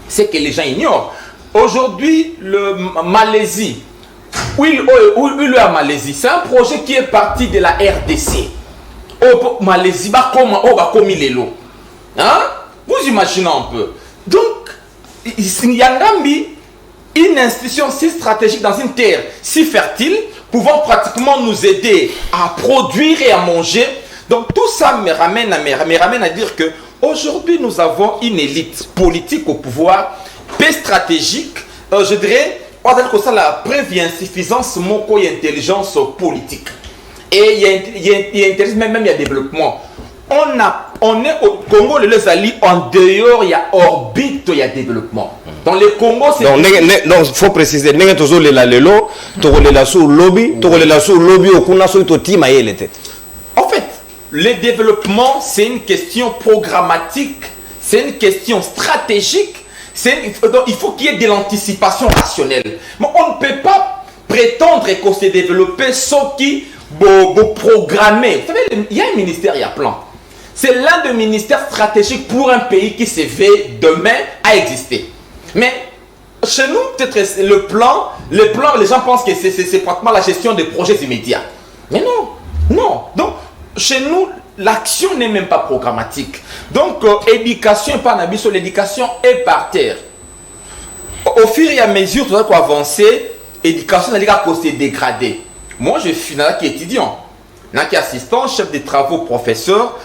C'est que les gens ignorent. Aujourd'hui, le Malaisie, Malaisie, c'est un projet qui est parti de la RDC. Au Malaisie, hein? Vous imaginez un peu. Donc, Yangambi, une institution si stratégique dans une terre si fertile, pouvant pratiquement nous aider à produire et à manger. Donc tout ça me ramène à dire que aujourd'hui nous avons une élite politique au pouvoir, paix stratégique, je dirais, on va dire que ça la preuve et insuffisance, mon co intelligence politique. Et il y a intelligence, même il y a développement. On est au Congo, les alliés en dehors, il y a orbite, il y a développement. Dans le Congo, c'est. Donc, il faut préciser, il y a toujours les lelo, les sous lobby, les sous lobby, en fait, le développement, c'est une question programmatique, c'est une question stratégique, donc, il faut qu'il y ait de l'anticipation rationnelle. Mais on ne peut pas prétendre qu'on s'est développé sans qui programmer. Vous savez, il y a un ministère, il y a plan. C'est l'un des ministères stratégiques pour un pays qui se veut demain à exister. Mais chez nous, peut-être le plan, les gens pensent que c'est pratiquement la gestion des projets immédiats. Mais non. Donc, chez nous, l'action n'est même pas programmatique. Donc, éducation et pas sur l'éducation est par terre. Au fur et à mesure, tout ça qu'on avance, l'éducation n'a pas s'est dégradée. Moi, je suis là qui est étudiant, là qui est assistant, chef de travaux, professeur.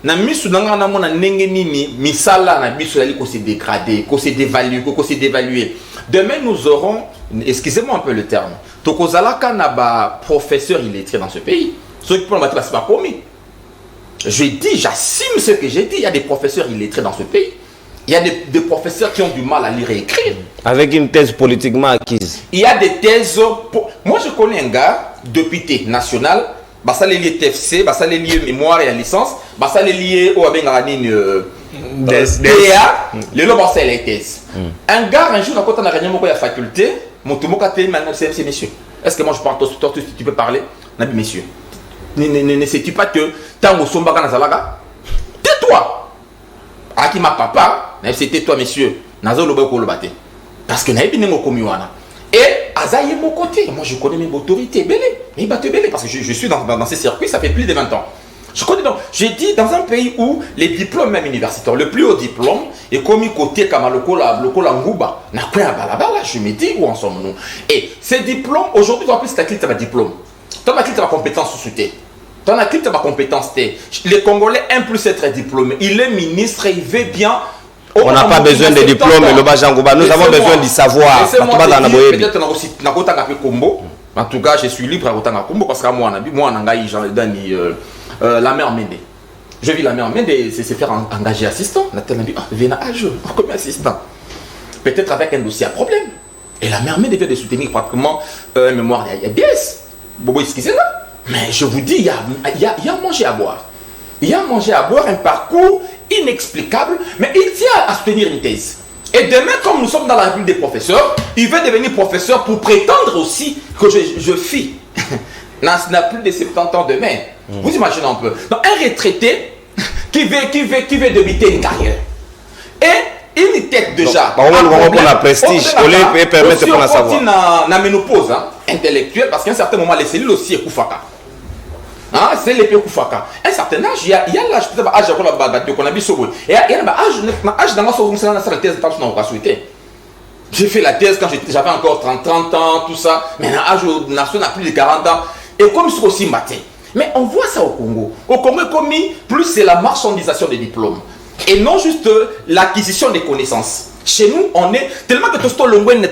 Na misu nanga na mona ndenge nini misala na biso yali ko se dégrader, ko se dévaluer. Demain nous aurons, excusez-moi un peu le terme, tokozalaka na ba professeur illettré dans ce pays. Ceux qui prennent la c'est pas promis. Je dis, j'assume ce que j'ai dit, il y a des professeurs illettrés dans ce pays. Il y a des professeurs qui ont du mal à lire et écrire. Avec une thèse politiquement acquise. Il y a des thèses. Moi je connais un gars, député national. Ça les lié TFC, ça les lié mémoire et licence, ça les lié au Abengarani DA, le lobo c'est les thèses. Un gars un jour quand on a gagné mon faculté, mon tout mon caté maintenant c'est messieurs. Est-ce que moi je parle toi tu peux parler? Nabi messieurs. Ne sais-tu pas que tant au somba kana zalaga? Tais-toi. Aki ma papa, c'était toi messieurs. Nazo lobo ko lobate. parce que naïbi n'est pas wana. Et Azaïe mon côté, moi je connais mes autorités belé, mais belé parce que je suis dans ces circuits, ça fait plus de 20 ans. Je connais donc, j'ai dit dans un pays où les diplômes même universitaires, le plus haut diplôme est commis côté comme le Kola Ngouba, na quoi balabala, je me dis où en sommes-nous. Et ces diplômes aujourd'hui, tu as plus ta clé de diplôme. Tu as clé de compétence sous-souté. Tu as clé de compétence. Les Congolais aiment plus être diplômés. Il est ministre, il veut bien. On n'a pas besoin de diplôme, le Bajangouba. Nous avons besoin du savoir. Peut-être en tout cas, je suis libre à Kombo parce que moi, la mère Méndé. Je vis la mère Méndé, c'est se faire engager assistant. La telle dit, viens à âge, comme assistant. Peut-être avec un dossier à problème. Et la mère Méndé vient de soutenir pratiquement un mémoire. Il y a 10. Bobo, excusez-moi. Mais je vous dis, il y a à manger à boire. Il y a à manger à boire, un parcours inexplicable, mais il tient à soutenir une thèse. Et demain, comme nous sommes dans la République des professeurs, il veut devenir professeur pour prétendre aussi que je fis. n'a plus de 70 ans demain. Vous imaginez un peu. Donc, un retraité qui veut débuter une carrière. Et une tête déjà. On va la prestige. On peut permettre de la savoir. On a ménopause intellectuelle parce qu'à un certain moment, les cellules aussi est koufaka. C'est l'épée koufaka. À un certain âge, il y a l'âge, peut-être l'âge qu'on a vu sur vous. Et il y a l'âge dans la thèse qu'on a souhaité. J'ai fait la thèse quand j'avais encore 30 ans, tout ça. Mais l'âge nation a plus de 40 ans. Et comme c'est aussi maté. Mais on voit ça au Congo. Au Congo, plus c'est la marchandisation des diplômes. Et non juste l'acquisition des connaissances. Chez nous, on est tellement que Tosto Longwen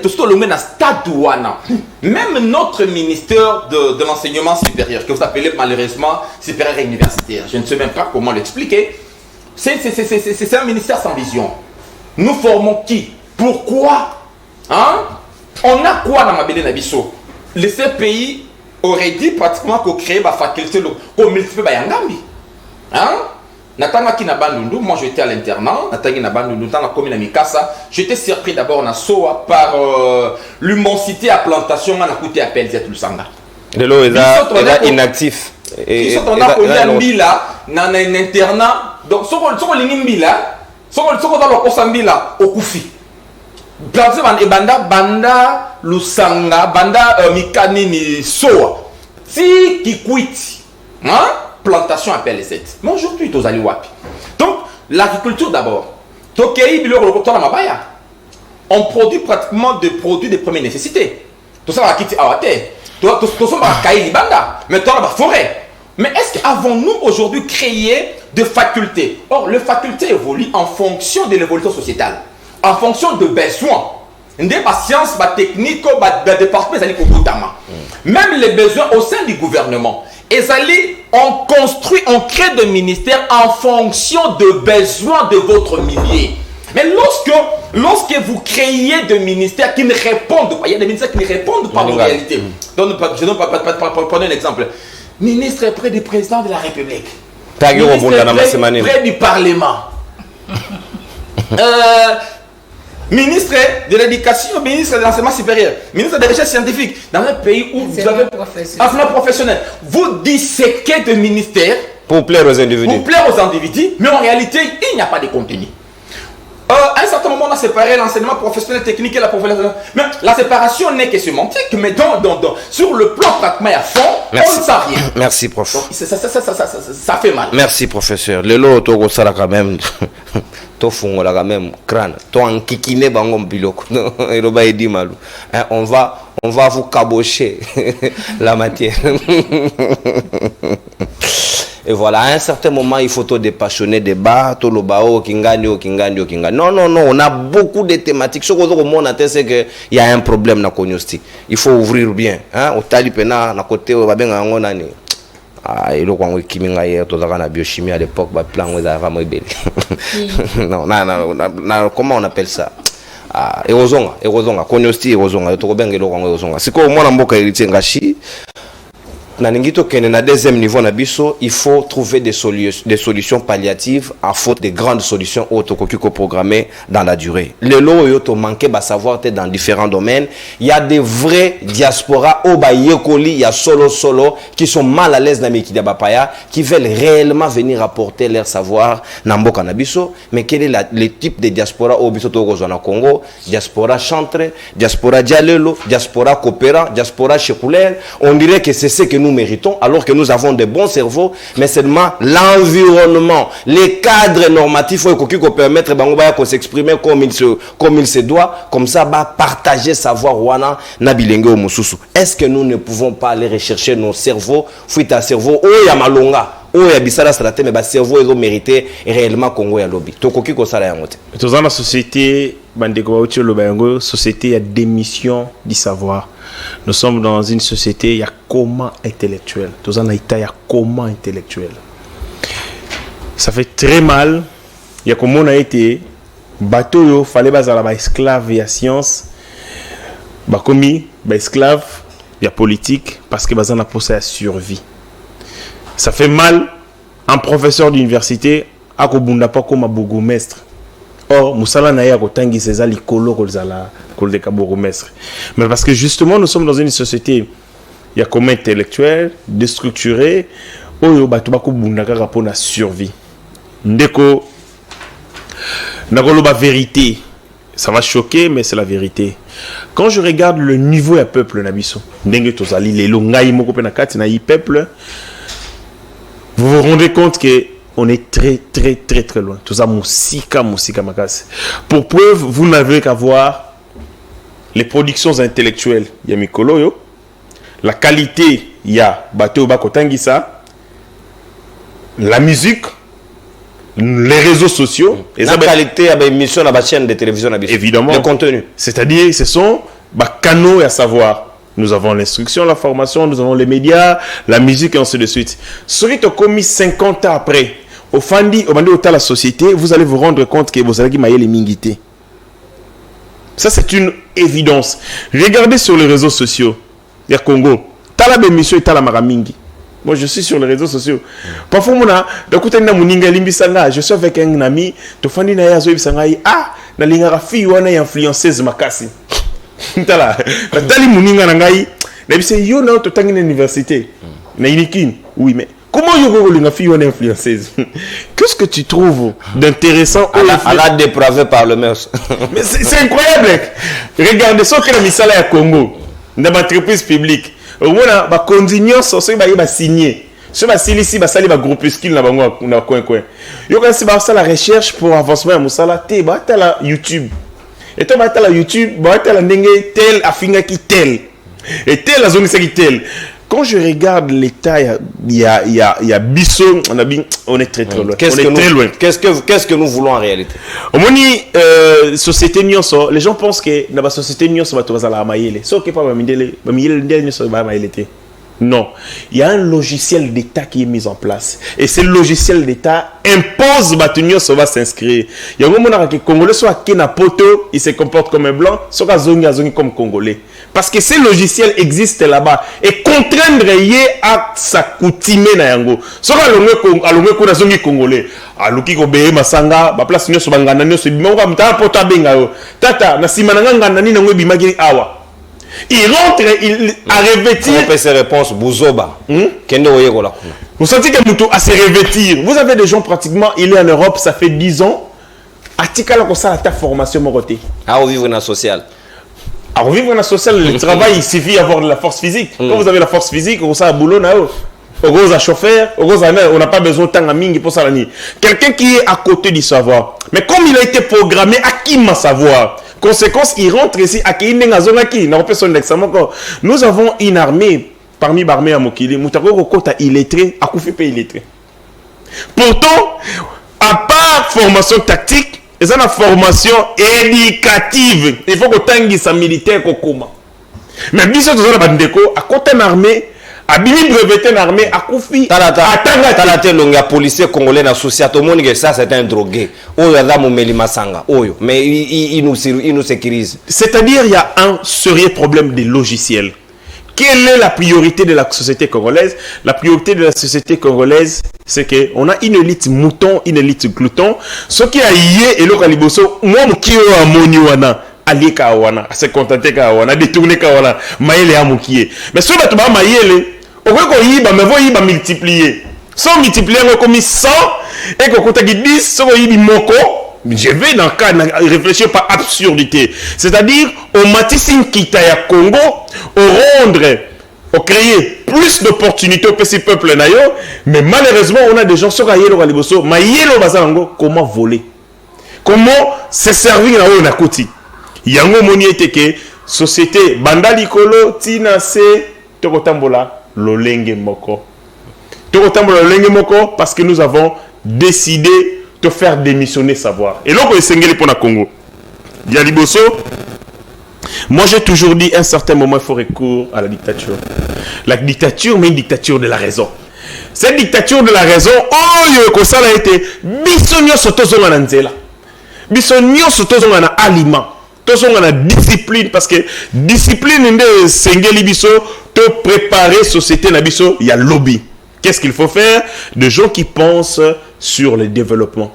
a stade douana. Même notre ministère de l'enseignement supérieur, que vous appelez malheureusement supérieur et universitaire, je ne sais même pas comment l'expliquer, c'est un ministère sans vision. Nous formons qui? Pourquoi? On a quoi dans ma BD Nabiso? Les CPI auraient dit pratiquement qu'on crée ma faculté, qu'on multiplie Bayangambi. Moi j'étais à l'internat, j'étais surpris d'abord par l'immensité à plantation à côté à Pelzet Lusanga. De l'eau est inactif. Ils sont en un internat. Donc, dans le au Koufi. Banda Lusanga, Banda Mikani ni Soa. Si qui quitte. Plantation à Pelzet. Mais aujourd'hui, tu as wapi. Donc, l'agriculture d'abord. On produit pratiquement des produits de première nécessité. Tout ça va quitter à terre. Tout ça va cailler Libanda. Mais tu as la forêt. Mais est-ce qu'avons-nous aujourd'hui créé des facultés? Or, les facultés évoluent en fonction de l'évolution sociétale, en fonction de besoins. Des sciences, des techniques, des départements, même les besoins au sein du gouvernement. Et on crée des ministères en fonction de besoins de votre milieu. Mais lorsque vous créez des ministères qui ne répondent pas, il y a des ministères qui ne répondent pas en réalité. Donc, je ne vais pas un exemple. Ministre près du président de la République. Ministre près du Parlement. Ministre de l'éducation, ministre de l'enseignement supérieur, ministre des recherches scientifiques, dans un pays où vous avez un professionnel, vous disséquez de ministères pour plaire aux individus. Mais en réalité, il n'y a pas de contenu. À un certain moment, on a séparé l'enseignement professionnel, technique et la professionnelle. Mais la séparation n'est que sémantique, mais sur le plan pratiquement à fond, on ne sait rien. Merci, prof. Donc, ça fait mal. Merci, professeur. Le lot, tu as quand même. To fungola quand même crâne to ankikine bango biloko eloba edi malu on va vous cabocher la matière. Et voilà, à un certain moment, il faut te dépassionner des bas, tout le bao, kingani. Non, on a beaucoup de thématiques. Ce qu'on monde c'est qu'il y a un problème dans le il faut ouvrir bien. Au talipena, na côté, on va bien en année. Il y a la biochimie à l'époque, plan non, comment on appelle ça? Erozonga, konyosti erozonga, c'est quoi moi na mboka héritier ngashi? naningito kene na deuxième niveau na biso, il faut trouver des solutions palliatives à faute de grandes solutions autocoquées programmées dans la durée. Le lot yo to manquer ba savoir dans différents domaines. Il y a des vrais diasporas au bayekoli, il y a solo qui sont mal à l'aise dans Mekida Bapaya, qui veulent réellement venir apporter leur savoir na mboka na biso. Mais quel est le type de diaspora au biso to na Congo? Diaspora chantre, diaspora dialelo, diaspora coopérant, diaspora chécoulaire. On dirait que c'est ce que nous méritons, alors que nous avons de bons cerveaux, mais seulement l'environnement, les cadres normatifs qui permettre de s'exprimer comme il se doit, comme ça, partager savoir wana na bilenge o mususu. Est-ce que nous ne pouvons pas aller rechercher nos cerveaux, fuite à cerveau, oh ya malonga, oh ya bisala straté, mais cerveau ils ont mérité réellement Congo ya lobby. Tokoki ko sala yangote. Dans la société, société, il y a démission du savoir. Nous sommes dans une société, il y a coma intellectuel. Dans un état, il y a coma intellectuel. Ça fait très mal. Il y a comme on a été, bateau, il fallait baser la esclave et la science. Bakomi, esclave, il y a politique, parce que basan a posé à survie. Ça fait mal. Un professeur d'université, a kobunda pas comme un bourgmestre. Or, Moussala Naya Kotangi César Likolo Kolzala Koldeka bourgmestre. Mais parce que justement, nous sommes dans une société, il y a comme intellectuel, déstructuré, Oyo Batubako Bundaka pour la survie. Ndeko, Nagoloba vérité. Ça va choquer, mais c'est la vérité. Quand je regarde le niveau du peuple, Nabiso, Ndenge Tozali, les Longaï Mokopenakati, Naï peuple, vous vous rendez compte que on est très loin. Tout ça, Moussika Makas. Pour preuve, vous n'avez qu'à voir les productions intellectuelles. Il y a Mikolo, la qualité, il y a Bateo Bakotangisa, la musique, les réseaux sociaux. Et la qualité, il y a une émission dans la chaîne de télévision. Évidemment. Le contenu. C'est-à-dire, ce sont des canaux à savoir. Nous avons l'instruction, la formation, nous avons les médias, la musique et ainsi de suite. Ce qui est commis 50 ans après, au Fandi, au Bandi, au la société, vous allez vous rendre compte que vous allez mailler les mingités. Ça, c'est une évidence. Regardez sur les réseaux sociaux. Il y a Congo. Tala Bémission et Tala Maramingi. Moi, je suis sur les réseaux sociaux. Parfois, je suis avec un ami. Ah, na lingara fi wana influenceuse makasi. Tala. Tali muninga nangai. Na bise yo na to tangi na université. Na inikin. Oui, mais comment yo linga fi wana influenceuse? Qu'est-ce que tu trouves d'intéressant à la dépravée par le mœurs? Mais c'est incroyable. Regardez ce que la misala ya Congo. Dans l'entreprise publique. Au moins, ba continuer sur ce que ba signer. Ce ba silisi ba sali ba groupuscule na bango na coin. Yo quand c'est ba ça la recherche pour avancement ya musala te ba ta la YouTube. Et toi ba ta la YouTube, ba ta la ndenge tel afinga ki tel. Et tel la zone c'est qui tel. Quand je regarde l'état, il y a Bissot, on est très loin. Qu'est-ce que nous voulons en réalité? Au moins, société nyonso, les gens pensent que dans la société nyonso va tout la maïle. Sauf que pas non, il y a un logiciel d'État qui est mis en place. Et ce logiciel d'État impose que nyonso va s'inscrire. Il y a un moment que Congolais soit qui n'a poto, il se comporte comme un blanc, soit zongi comme Congolais. Parce que ce logiciel existe là-bas et contraindre y à s'accoutumer na yango. Soit alongwe ko na zongi Congolais. Aluki ko be masanga, ba place nyonso bangana nyonso bimonga mta poto benga yo. Tata na simana ngana ni na ngwe bimagi awa. Il rentre, il a revêtir. On peut ses réponses, Bouzoba. Vous sentez que Moutou a se revêtir. Vous avez des gens pratiquement, il est en Europe, ça fait 10 ans. Atikala ko ça ta formation moroté. À revivre dans social. À revivre dans social, le travail, il suffit d'avoir de la force physique. Quand vous avez la force physique, vous avez un boulot na yo. Au à chauffeur, on n'a pas besoin de temps à mingi pour ça. Quelqu'un qui est à côté du savoir. Mais comme il a été programmé, à qui m'a savoir? Conséquence, il rentre ici à qui nous avons une armée parmi l'armée à Mokili. Moutako Rokota illettré, à Koufi illettré. Pourtant, à part formation tactique, ils ont une formation éducative. Il faut que tangi sa militaire kokoma. Mais bien sûr, nous avons bandeko à côté de l'armée. Abimi breveté l'armée à Koufi. Talate longa policier congolais associé à tout le monde que ça c'est un drogué. Oyo Adamu Melima Sanga. Oyo. Mais il nous sécurise. C'est-à-dire il y a un sérieux problème des logiciels. quelle est la priorité de la société congolaise? La priorité de la société congolaise, c'est qu'on a une élite mouton, une élite glouton. Ce qui a yé et le caliboso, moi, qui est à moniwana, allié kawana, se contenter kawana, détourner kawana, maïle à moukié. Mais ce que tu vas maïle, au lieu qu'on y va, mais vous y va multiplier. Sans multiplier, on a commis 100 et qu'on compte 10, sans y va moko. Je vais dans le cas, réfléchir par absurdité. C'est-à-dire, on matisse une kitaya Congo, on rendre, on créer plus d'opportunités au petit peuple nayo, mais malheureusement, on a des gens sur Ayelo Galiboso, mais Yelo Bazango, comment voler? Comment se servir là où on a côté? Yango moni était que société bandalikolo tina se tokotambola lolenge moko. Tokotambola lolenge moko parce que nous avons décidé de faire démissionner savoir. Et là, on est pour le Congo. Yaliboso, moi j'ai toujours dit à un certain moment, il faut recours à la dictature. La dictature, mais une dictature de la raison. Cette dictature de la raison, oh, ça a été bisogno sotozonga nzela. Bisogno sotozonga aliment. Tozonga na discipline parce que discipline de sengeli biso te préparer société na biso, il y a lobby. Qu'est-ce qu'il faut faire? Des gens qui pensent sur le développement.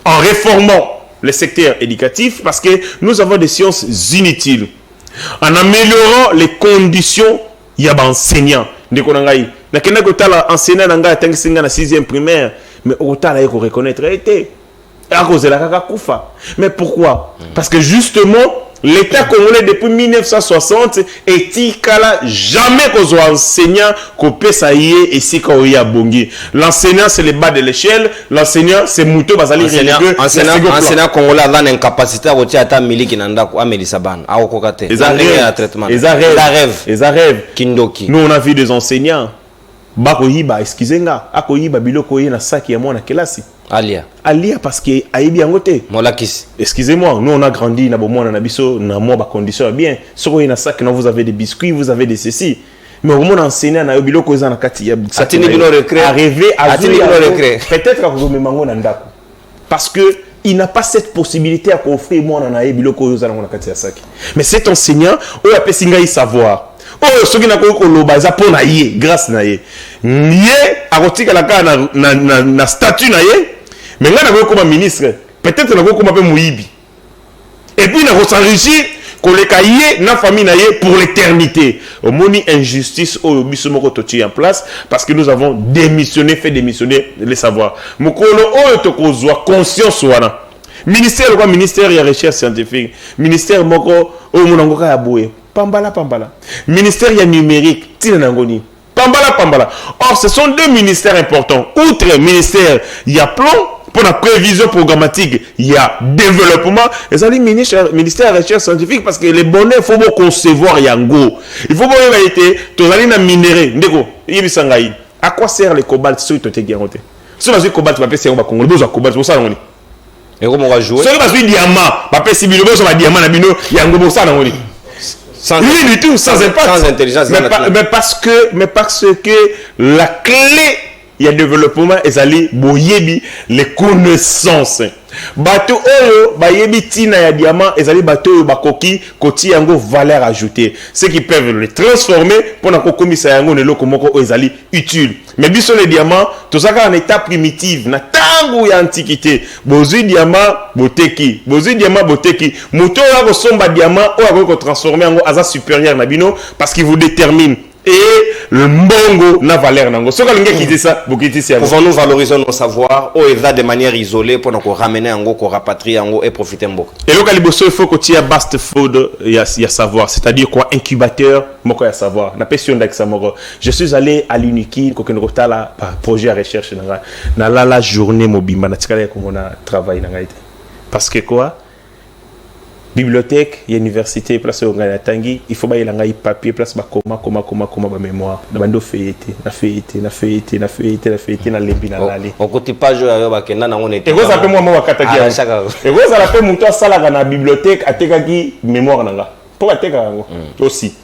En réformant le secteur éducatif, parce que nous avons des sciences inutiles. En améliorant les conditions, il y a des enseignants. Il y a des enseignants qui ont la 6e primaire, mais au total, il faut reconnaître été. À cause de la kakakufa. Mais pourquoi? Parce que justement, l'État congolais depuis 1960 est jamais qu'on soit enseignant qu'on peut s'ailler et si qu'on y a bongi. L'enseignant c'est le bas de l'échelle, l'enseignant c'est Mouto Bazali religieux. Enseignant congolais a une incapacité à retirer à Miliki Nanda à Mélissaban, à Okokate. Ils rêvent. Kindoki. Nous on a vu des enseignants. Bakoyiba, excusez-moi, akoyiba biloko ye na saki ya mwana kelasi. Alia parce que aibi angote. Molakis. Excusez-moi, nous on a grandi na bomona na biso na moi ba condition bien. Soko na sac vous avez des biscuits, vous avez des ceci. Mais au moment enseigner na biloko za na kati ya atini bilo recré. Arriver à recré. Peut-être ka ko memango na ndako. Parce que il n'a pas cette possibilité à offrir moi na biloko za na kati ya sac. Mais cet enseignant o a pesinga savoir. Oh, ce qui n'a pas eu ça pour naïe, grâce naïe. Nié, à rotika la ka na statut naïe, mais là, on a comme ministre, peut-être on a comme un Mouibi. Et puis, on a s'enrichir qu'on les cahiers, na famille naïe pour l'éternité. Au moni injustice, au bisomoko toti en place, parce que nous avons démissionné, fait démissionner les savoirs. Mokolo, oh, toko zoa, conscience wana. Ministère, quoi, ministère, il y a recherche scientifique. Ministère, moko, oh, monangoka ya boué. Pambala. Ministère il y a numérique, Tinanangoni. Pambala. Or, ce sont deux ministères importants. Outre le ministère, il y a plan pour la prévision programmatique, il y a développement. Et ça dit ministère de la recherche scientifique parce que les bonnets, il faut concevoir Yango. Il faut voir la réalité, tu as un minéré. À quoi sert le cobalt si tu as garanti? Si tu as un cobalt, tu vas faire un Congo. Tu as un cobalt, c'est ça. Et comment on va jouer? Si tu as un diamant, tu vas faire un diamant, il y a un gros ça. Sans intelligence. Mais parce que la clé, il y a développement et ça les connaissances. Bateau oyo bayebi tina ya diamant ezali bateau oyo bakoki koti yango valeur ajoutée, ceux qui peuvent le transformer pour na kokomisa yango ne loko moko oyo ezali utile. Mais biso les diamants tout ça en état primitif na tango ya antiquité bozui diamant boteki moto ya ko somba diamant oyo ko transformer yango aza supérieur na bino parce qu'il vous détermine et le mbongo na valeur nango. Ce que qui dit ça, pouvons-nous valoriser nos savoirs ou est de manière isolée pour nous ramener en go, rapatrier en go et profiter en go. Et le caliboso il faut que tu aies bast food y a savoir, c'est-à-dire quoi incubateur moko ya savoir. Na question d'examoro. Je suis allé à l'Uniki ko kenrota la projet à recherche na la journée mobimba na tikala ko mona travail na ngaite. Parce que quoi? Bibliothèque, université, place au Tangi, il faut bailler un papier, place ba koma mémoire. Na bando feuilleté, na lembi na lali. On côté page yo ba kenda na on était. Et vous appelez moi wakataki. Et vous appelez mon toi sala na bibliothèque atekaki mémoire nanga. Pour ateka yango aussi.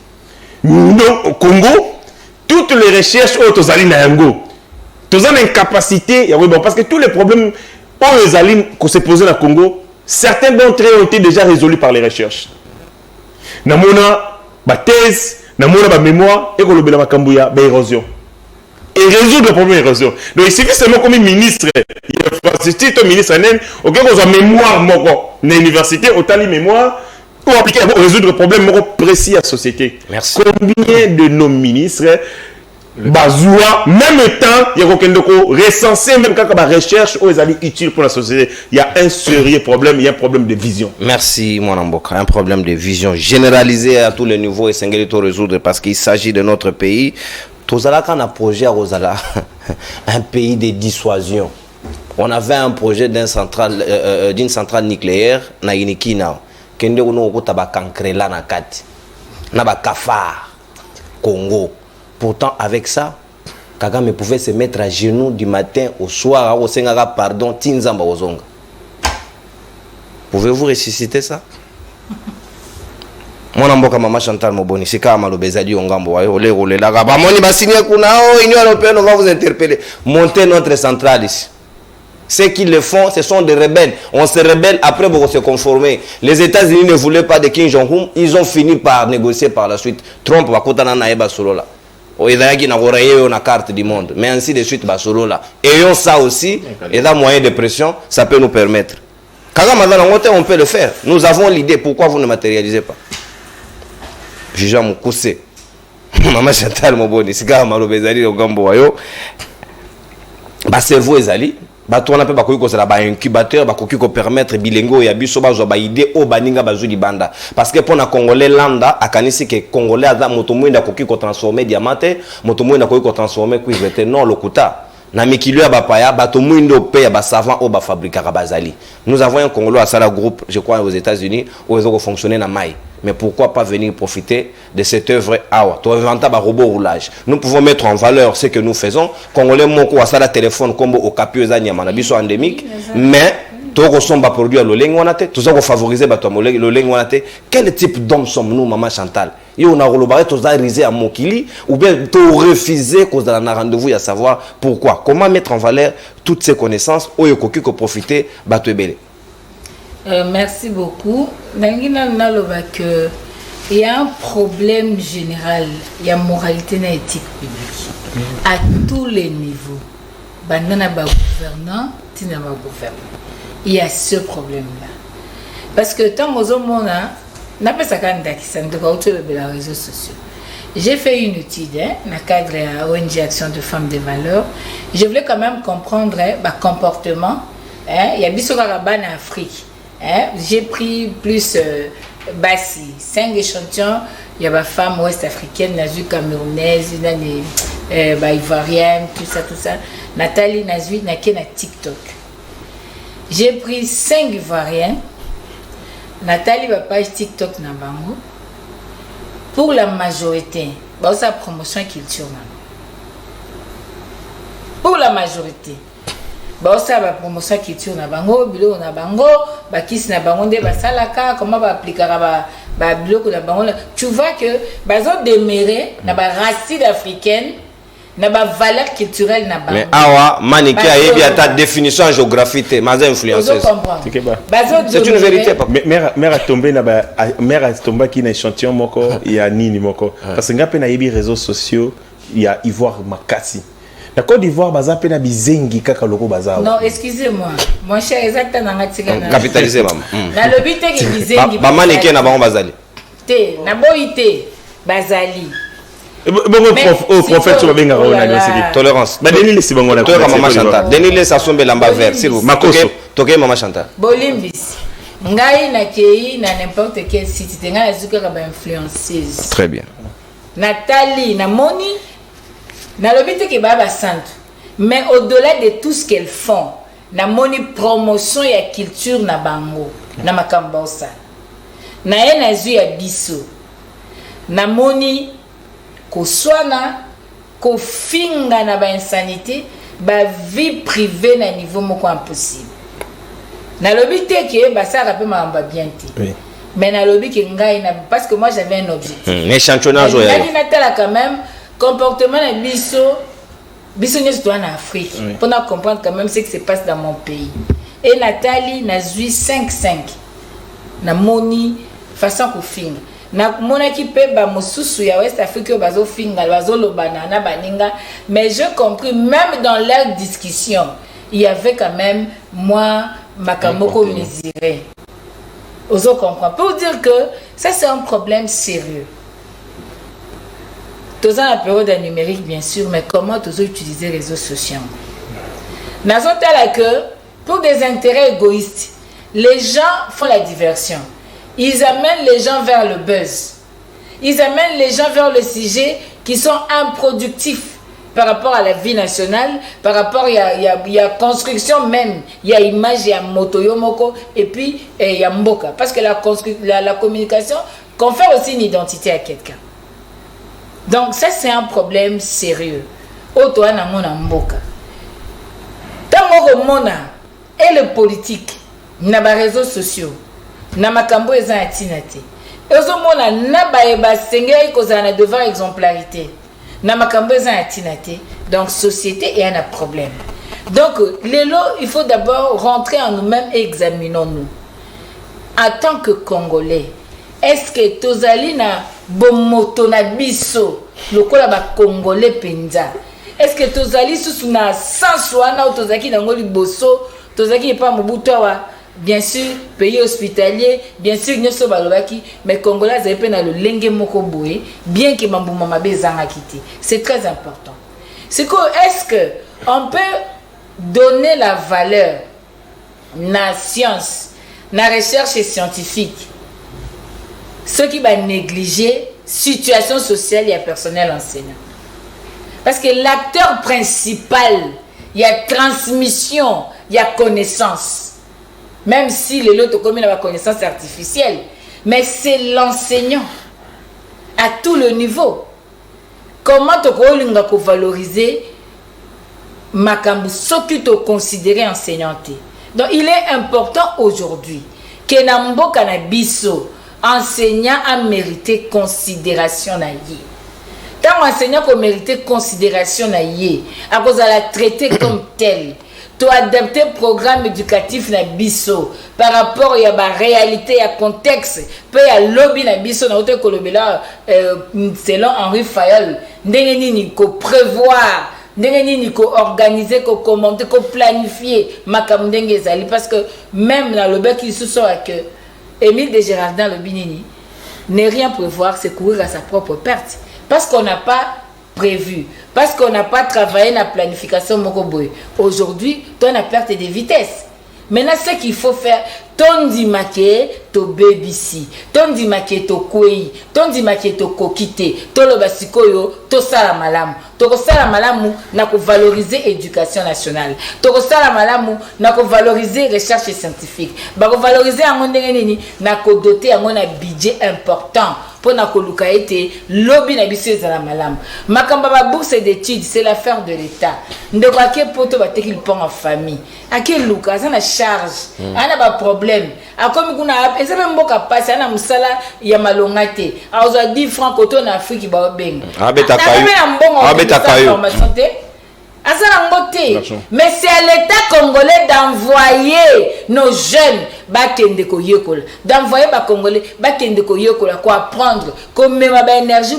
Nous au Congo, toutes les recherches autozali na yango. Tous en incapacité, parce que tous les problèmes autozali qu'on s'est posé na Congo. Certains d'entre eux ont été déjà résolus par les recherches. Namona, ma thèse, na mona ba mémoire et kolobela makambo ya ba érosion et résoudre le problème d'érosion. Donc il suffit seulement comme ministre il y ministre même OK qu'on a mémoire moko na université autant les mémoire pour appliquer pour résoudre le problème moko précis à la société. Merci. Combien de nos ministres Bazoua, même temps, il y a quelqu'un qui recenser, même quand il y a recherche, où ils allaient utile pour la société. Il y a un sérieux problème, il y a un problème de vision. Merci, mon Amboka. Un problème de vision généralisé à tous les niveaux et singulier à résoudre parce qu'il s'agit de notre pays. Tozala quand on a projet à Rosala, un pays de dissuasion. On avait un projet d'une centrale nucléaire, na Inikina, kende uno okutaba kankrela na kati, na ba kafar, Congo. Pourtant, avec ça, Kagame pouvait se mettre à genoux du matin au soir, au Sengara, pardon, Tinzamba Ozonga. Pouvez-vous ressusciter ça? Mon amboka mama Chantal Moboni, c'est comme Malobezadi Ongambo, ole la gaba. Moni ba signé kuna, Union européenne, on va vous interpeller. Montez notre centrale ici. Ceux qui le font, ce sont des rebelles. On se rebelle après pour se conformer. Les États-Unis ne voulaient pas de Kim Jong-un, ils ont fini par négocier par la suite. Trump va kotana na eba solo là. Oyezaki na korayer na carte du monde, mais ainsi de suite ba solo là. Ayons ça aussi et dans moyen de pression, ça peut nous permettre. Kagame on peut le faire. Nous avons l'idée, pourquoi vous ne matérialisez pas? Jija Mukuse. Maman Chantal Moboni, c'est quand Malobezali au Gambo wayo. Ba cerveau ezali, ba tourna pe ba koki ko sala ba incubateur ba koki ko permettre bilengo ya biso ba zo ba idée o baninga bazuli banda parce que pour na congolais landa akanisi que congolais aza moto mwenda koki ko transformer diamante, moto mwenda koki ko transformer cuivre te non lokuta. Na mikilo ya bapaya bato mwindo pe ya ba savant o ba fabriquer bazali. Nous avons un Congolais à Sala Group, je crois aux États-Unis, où ils ont fonctionné na mai. Mais pourquoi pas venir profiter de cette œuvre awa? Tu as un robot roulage. Nous pouvons mettre en valeur ce que nous faisons. Congolais moko à Sala téléphone comme au capio za nyama na biso endémique, mais to ressemble à produire le leng wanate, tout ça pour favoriser bato le leng wanate. Quel type d'homme sommes-nous maman Chantal? Et on a relobé tous risé à Mokili ou bien to refuser cause de la rendez-vous à savoir pourquoi. Comment mettre en valeur toutes ces connaissances au yokoki ko profiter bato ebele. Merci beaucoup. Il y a un problème général, il y a moralité et éthique publique à tous les niveaux. Bandana ba gouvernant, tina ba gouvernant. Il y a ce problème-là. Parce que tant aux hommes, n'a pas ça quand qui s'en doit les réseaux sociaux. J'ai fait une étude dans le cadre de la ONG Action de Femmes de Valeurs. Je voulais quand même comprendre le comportement. Il y a des en Afrique. J'ai pris plus 5 échantillons. Il y a des femmes ouest-africaines, des camerounaises, des ivoiriennes, tout ça. Nathalie Nazui, n'a TikTok. J'ai pris 5 ivoiriennes. Nathalie va page TikTok na bango. Pour la majorité, sa promotion culture. Pour la majorité. Sa promotion culture na bango, bilo na bango, ba kisi na bango de ba salaka, comment ba appliquer ba bilo na bango. Tu vois que bazo demeurer na ba racine africaine, na ba valeur culturelle na bango. Mais awa maniki a yebi ta définition géographique, mais influenceuse. C'est une vérité papa. Mère a tombé na ba mère a tombé qui na échantillon moko, il y a nini moko. Parce que ngape na yebi réseaux sociaux, il y a Ivoire Makasi. La Côte d'Ivoire, baza pena bizengi kaka loko baza. Non, excusez-moi. Mon cher, exactement na capitaliser maman. Na lobité ki bizengi. Ba maniki na bango bazali. Te, na boité bazali. Prophète sur benga on a tolérance. Ba Denis si bango na. Toi maman Chantal. Denis les sa sombe lamba vert s'il vous plaît. Toke maman Chantal. Bolimbisi. Ngai na kei na n'importe quel site tenga azuka ba influenceuse. Très bien. Nathalie na moni na lobité ke baba santo. Mais au-delà de tout ce qu'elles font, na moni promotion ya culture na bango, na makambosa. Na ye na zu ya biso. Na moni ko swana ko finga na ba insanité, ba vie privée na niveau moko impossible. Na lobité ke ba ça rappelle ma bien té. Oui. Mais na lobby ke ngai na parce que moi j'avais un objectif. Échantillonnage ouais. Na quand même comportement na biso nyes doit en Afrique pour nous comprendre quand même ce qui se passe dans mon pays. Et Nathalie n'a 5 na moni façon ko finga. na monaki pe ba mosusu ya West Afrique bazo finga bazo lobana na baninga, mais je compris même dans leur discussion il y avait quand même moi makamoko mesuré. Oso comprend pour dire que ça c'est un problème sérieux. Tous en la période numérique bien sûr, mais comment tous utiliser les réseaux sociaux? Nous avons tel que pour des intérêts égoïstes, les gens font la diversion. Ils amènent les gens vers le buzz. Ils amènent les gens vers le sujet qui sont improductifs par rapport à la vie nationale, par rapport il y a construction même, il y a image, il y a moto yomoko et puis il y a mboka. Parce que la communication confère aussi une identité à quelqu'un. Donc ça c'est un problème sérieux. Oto na mona mboka. Tango mona et le politique na ba réseaux sociaux na makambo eza atinate. Ozo mona na ba sengei kozana devant exemplarité. Na makambo eza atinate. Donc société est un problème. Donc lelo il faut d'abord rentrer en nous-mêmes et examinons-nous. En tant que Congolais, est-ce que tozali na bomoto na biso lokola ba Congolais penza? Est-ce que tozali sous na sens wana tozaki na ngoli boso tozaki pa mobutwa bien sûr pays hospitalier bien sûr nyoso balobaki mais Congolais zape na le lenge moko boye bien que mambuma mabezanga kiti. C'est très important. C'est que est-ce que on peut donner la valeur na science na recherche scientifique ceux qui va négliger situation sociale et personnel enseignant? Parce que l'acteur principal, il y a transmission, il y a connaissance. Même si les autres communes ont la connaissance artificielle, mais c'est l'enseignant à tout le niveau. Comment tu peux valoriser makambu ce que tu considères enseignante? Donc il est important aujourd'hui que Nambo Kanabiso enseignant a mérité considération na yé. Tant enseignant qu'on mérité considération na yé, à cause de la traiter comme tel, tu adapter programme éducatif na biso par rapport à la réalité, à contexte, puis à lobby na biso na autre kolobela selon Henri Fayol, ndenge ni ko prévoir, ndenge ni ko organiser, ko commenter, ko planifier makambo ndenge ezali parce que même dans le bec il se soit que Émile Desjardins le Binini, ne rien prévoir, c'est courir à sa propre perte. Parce qu'on n'a pas prévu, parce qu'on n'a pas travaillé dans la planification Mokoboy. Aujourd'hui, tu as une perte de vitesse. Maintenant, ce qu'il faut faire, ton dit maquet, ton baby, ton dit maquet, ton kouei, ton dit maquet, ton kokite, ton lobasikoyo, ton salamalamu. Ton salamalamu n'a que valoriser l'éducation nationale. Ton salamalamu n'a que valoriser recherche scientifique. Bah, valoriser un monde n'a que doter un budget important. Pour na koluka été lobby na biso ezala malamu makamba ba bourse d'études c'est l'affaire de l'État ndeko ake poto ba tekil pont en famille ake luka ça na charge ana ba problème akomi kuna ezebe mboka passe ana musala ya malongate a oza 10 francs koto na Afrique ba benga abeta kayo mais c'est à l'État congolais d'envoyer nos jeunes d'envoyer les Congolais pour apprendre comme même énergie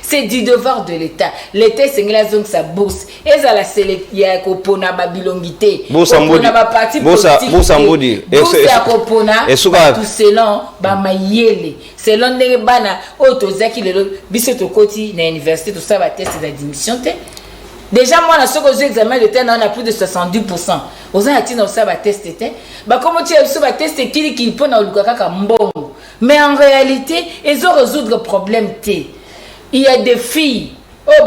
c'est du devoir de l'État. L'État c'est la zone sa bourse et ça la sélection kopona babilongité kopona ba parti politique bourse ya kopona tout selon ba mayele selon ndenge bana otozaki lelo biso to koti na université tout ça va test d'admission. Déjà, moi, dans ce examen de terre, on a plus de 70%. Aux Antilles, ça va tester. Comment tu as ça va tester qui peut dans le bon. Mais en réalité, ils ont résoudre le problème. Il y a des filles. Oh,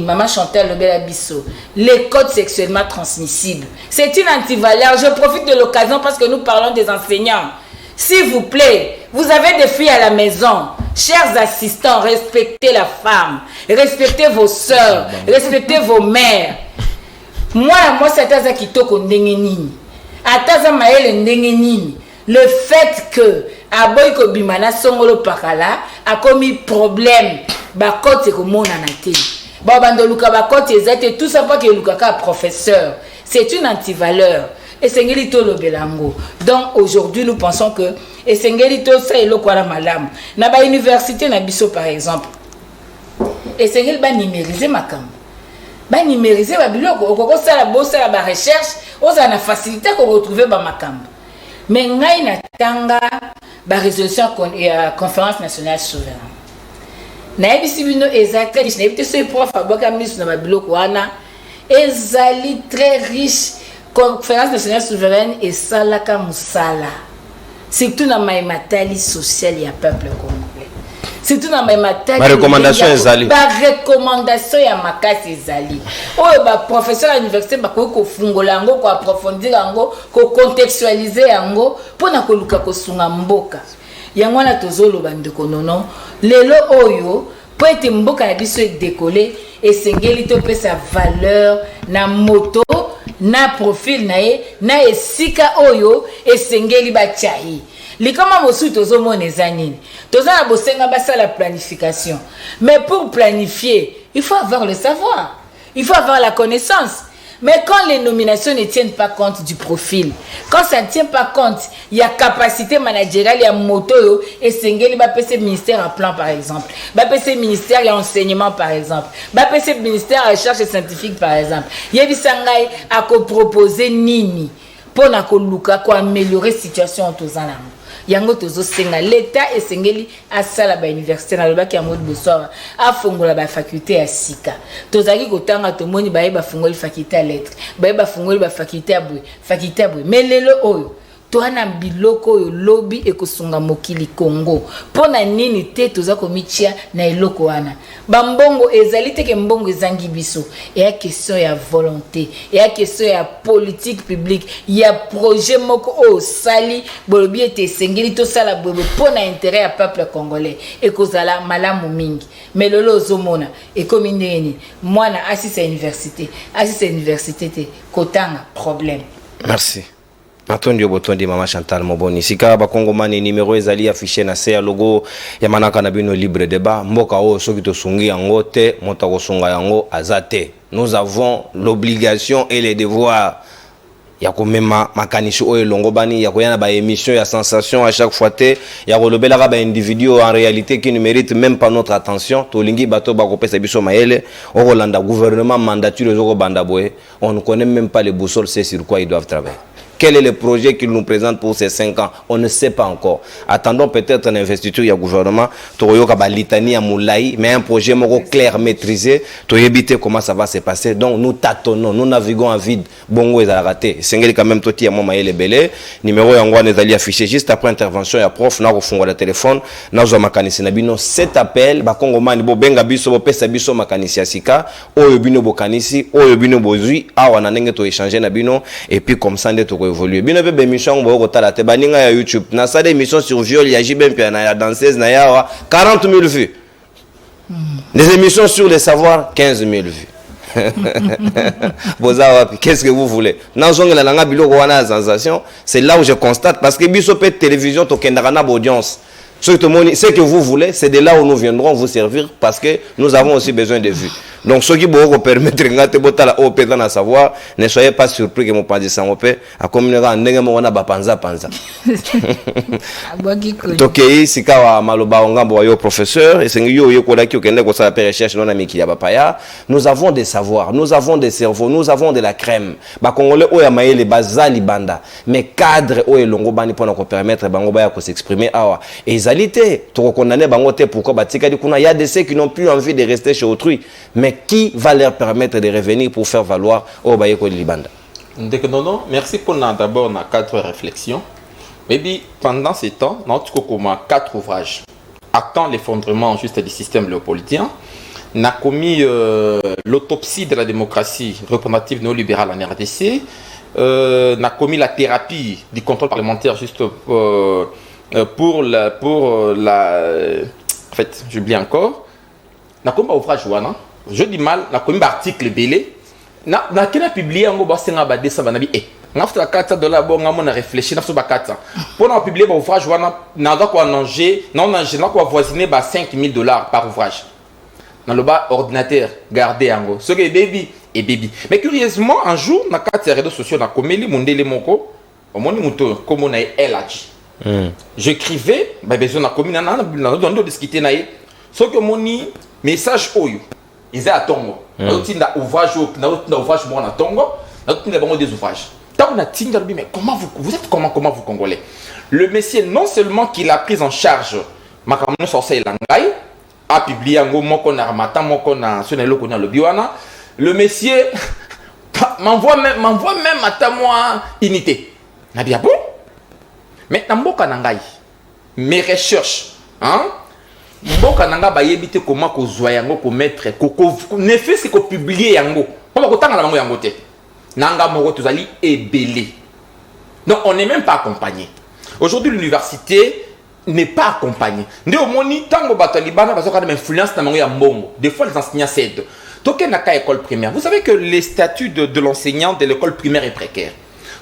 maman Chantal le bel abisso. Les codes sexuellement transmissibles. C'est une antivaleur. Je profite de l'occasion parce que nous parlons des enseignants. S'il vous plaît, vous avez des filles à la maison. Chers assistants, respectez la femme, respectez vos soeurs, respectez vos mères. Moi, c'est Ataza Kitoko Ndengenini. Ataza Maël Ndengenini. Le fait que Aboyko Bimana Songolo Pakala a commis problème, Bakot et Komon Anate. Babando Luka Bakot et tout ça parce que Lukaka professeur. C'est une antivaleur. Et c'est Ngelito Lobelango. Donc aujourd'hui, nous pensons que et sengeli to ça eloko ala malamu na ba université na biso par exemple et sengeli ba numériser makambo ba numériser ba biloko okoko sala bo sala ba recherche oza na facilité ko retrouver ba makambo mais ngai na tanga ba résolution ya conférence nationale souveraine na ebisi bino exact très riche na ebite so prof aboka ministre na ba biloko wana ezali très riche conférence nationale souveraine et salaka musala surtout na matali social ya peuple congolais surtout na matali ba recommandation ezali ba recommandation ya makasi ezali oyo ba professeur à l'université ba ko fungola yango ko approfondir yango ko contextualiser yango pona ko luka ko sunga mboka yango na tozolo bandeko nono lelo oyo po ete mboka na biso décoller esengeli to pesa valeur na moto na profil na ye na esika oyo esengeli bachai likama mosu tozomona ezanini tozana bosenga basa la planification mais pour planifier il faut avoir le savoir il faut avoir la connaissance mais quand les nominations ne tiennent pas compte du profil quand ça ne tient pas compte il y a capacité managériale il y a moto yo esengeli ba pese ministère en plan par exemple ba pese ministère ya enseignement par exemple ba pese ministère à recherche scientifique par exemple yebisangai a ko proposer nini pona ko luka ko améliorer situation tozana yango tozo senga l'état esengeli asala ba université na lobaki ya mode bosoa afongola ba faculté ya sika tozaki kotanga tomoni ba yeba fongoli faculté ya lettres ba yeba fongoli ba faculté ya bwe mais lelo oyo toana biloko oyo lobby ekosunga mokili Congo pona nini te toza komitia na eloko wana bambongo ezali te ke mbongo ezangi biso et question ya volonté et question ya politique publique ya projet moko o sali bolobi ete sengeli to sala bobo pona intérêt ya peuple congolais ekozala malamu mingi mais lolo ozomona ekomi ndeni mwana asisa université te kotanga problème. Merci. Antonio Botondi Mama Chantal Moboni sika bakongomani numéro ezali affiché na se logo ya manaka na bino libre débat mboka o soki to sungi yango te mota ko sunga yango azate. Nous avons l'obligation et le devoir ya komema makanishi oyo longobani ya koyana ba émission ya sensation à chaque fois te ya kolobela ba individu en réalité qui ne mérite même pas notre attention to lingi bato ba kopesa biso maele o Rolanda gouvernement mandature zoko banda boye on ne connaît même pas les boussoles c'est sur quoi ils doivent travailler. Quel est le projet qu'il nous présente pour ces 5 ans? On ne sait pas encore. Attendons peut-être une investiture du gouvernement. Toyoka ba litani à Moulaï, mais un projet clair, maîtrisé. To éviter comment ça va se passer. Donc nous tâtonnons, nous naviguons en vide. Bongo est à rater. Sengeli quand même toti à mon maïle belé. Numéro yangwa n'est allé affiché juste après intervention. Il y a prof, n'a refondu le téléphone. N'a pas makanisi nabino. Cet appel, ba Congo mani bo benga biso bo pesa biso makanisi asika. Oyo bino bo kanisi, oyo bino bozui. Awa na nenge to échanger nabino. Et puis comme ça nde to évoluer. Bino be émission bo kotala te baninga ya YouTube. Na sa émission sur viol ya Jibem pia na ya danseuse na ya 40 000 vues. Des émissions sur le savoir 15 000 vues. Qu'est-ce que vous voulez? C'est là où je constate parce que biso pe télévision to kendana audience. Ce que vous voulez, c'est de là où nous viendrons vous servir parce que nous avons aussi besoin de vues. Donc, ce qui vous permettre de savoir, ne soyez pas surpris que mon pas de s'en à communiquer en négalement panza. Tokei, si kawa maloba ongambo yo professeur, et c'est yo kodaki okende ko sa recherche non ami ya bapaya, nous avons des savoirs, nous avons des cerveaux, nous avons de la crème. Ba congolais oya maele bazali banda, mais cadre oya longo bani pour nous permettre bango ba ko s'exprimer awa. Et égalité, tu reconnais bangote pourquoi batika di kuna, il y a des ceux qui n'ont plus envie de rester chez autrui, mais qui va leur permettre de revenir pour faire valoir au Bayeko Libanda. Merci pour d'abord na 4 réflexions. Maybe pendant ces temps, nous avons 4 ouvrages. Actant l'effondrement juste du système léopoldien, nous avons commis l'autopsie de la démocratie représentative néolibérale en RDC, nous avons commis la thérapie du contrôle parlementaire juste pour la en fait, j'oublie encore. Na komba ouvrage wana, je dis mal, na komba article belé. Na kena publié ngo ba senga ba desa banabi na fta $4 bo ngamo na réfléchir na fta ba 400. Pour na publier ba ouvrage wana na doit quoi nanger, non na quoi voisiner ba $5,000 par ouvrage. Na le bas ordinateur garder ngo. Ce que baby et baby. Mais curieusement un jour na 4 réseaux sociaux na komeli mondele moko, au moni muto comme on a elage. J'écrivais, besoin de commune, on discuter naïe. Ce que mon message oyo, ils à Tongo. Na ouvrage moi na Tongo, na des ouvrages. Tant on a mais comment vous êtes comment vous Congolais? Le monsieur non seulement qu'il a pris en charge ma caméra sorcier langai, a publié un mot qu'on a matin, mot qu'on a sonné le qu'on a le biwana. Le monsieur m'envoie même à moi unité. Na bien bon. Mais dans mboka nangai, mes recherches, hein? Mboka nanga ba yebite comment ko zoya yango ko mettre ko ne fait ce que publier yango. Comment ko tanga na bango yango te. Nanga moko tozali ebelé. Donc on n'est même pas accompagné. Aujourd'hui l'université n'est pas accompagnée. Ndé omoni tango bato libana bazo kana influence na bango ya mbongo. Des fois les enseignants cèdent. Toké naka école primaire. Vous savez que les statuts de l'enseignant de l'école primaire est précaire.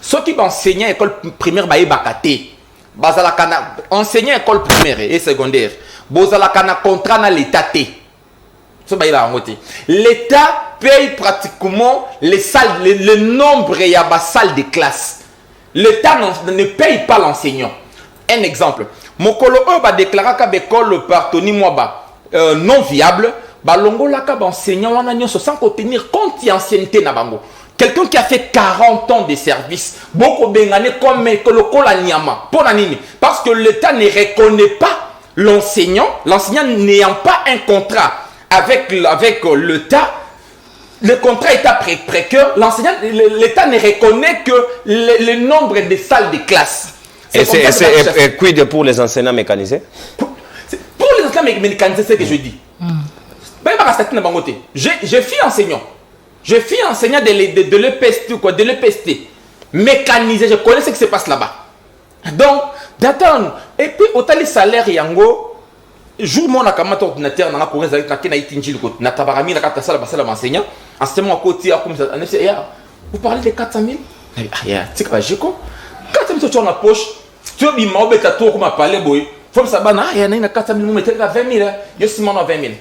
Ceux qui enseignent à l'école primaire ba yebakate. Bazala kana enseignant école primaire et secondaire. Bozala kana contrat na l'état T. L'État paye pratiquement les salles, le nombre et la salle de classe. L'État ne paye pas l'enseignant. Un exemple. Mokolo va déclarer que l'école partoni moi non viable. Balongo la ka enseignant wana nyonso sans contenir compte et ancienneté na bango. Quelqu'un qui a fait 40 ans de service, beaucoup bengane comme la nyama. Pour nini? Parce que l'État ne reconnaît pas l'enseignant n'ayant pas un contrat avec l'État. Le contrat est précaire. L'enseignant, l'État ne reconnaît que le nombre de salles de classe. Et quid pour les enseignants mécanisés? Pour les enseignants mécanisés, c'est ce que je dis. Je suis enseignant. Je suis enseignant de l'EPST ou quoi, de l'EPST. Mécanisé, je connais ce qui se passe là-bas. Donc, d'attendre. Et puis, autant les salaires, yango, jour mon akamata ordinateur, na ko rezali na kena itinjil ko na tabarami na kata sala basala enseignant, enseignant à côté comme ça, vous parlez de 400 000? Ah, c'est quoi, Jeko? 400 000 sur la poche, tu as mis ma bête tour comme parler boy. Faut ça bana, il y en a 400 000, vous mettez à 20 000, je suis mon à 20 000.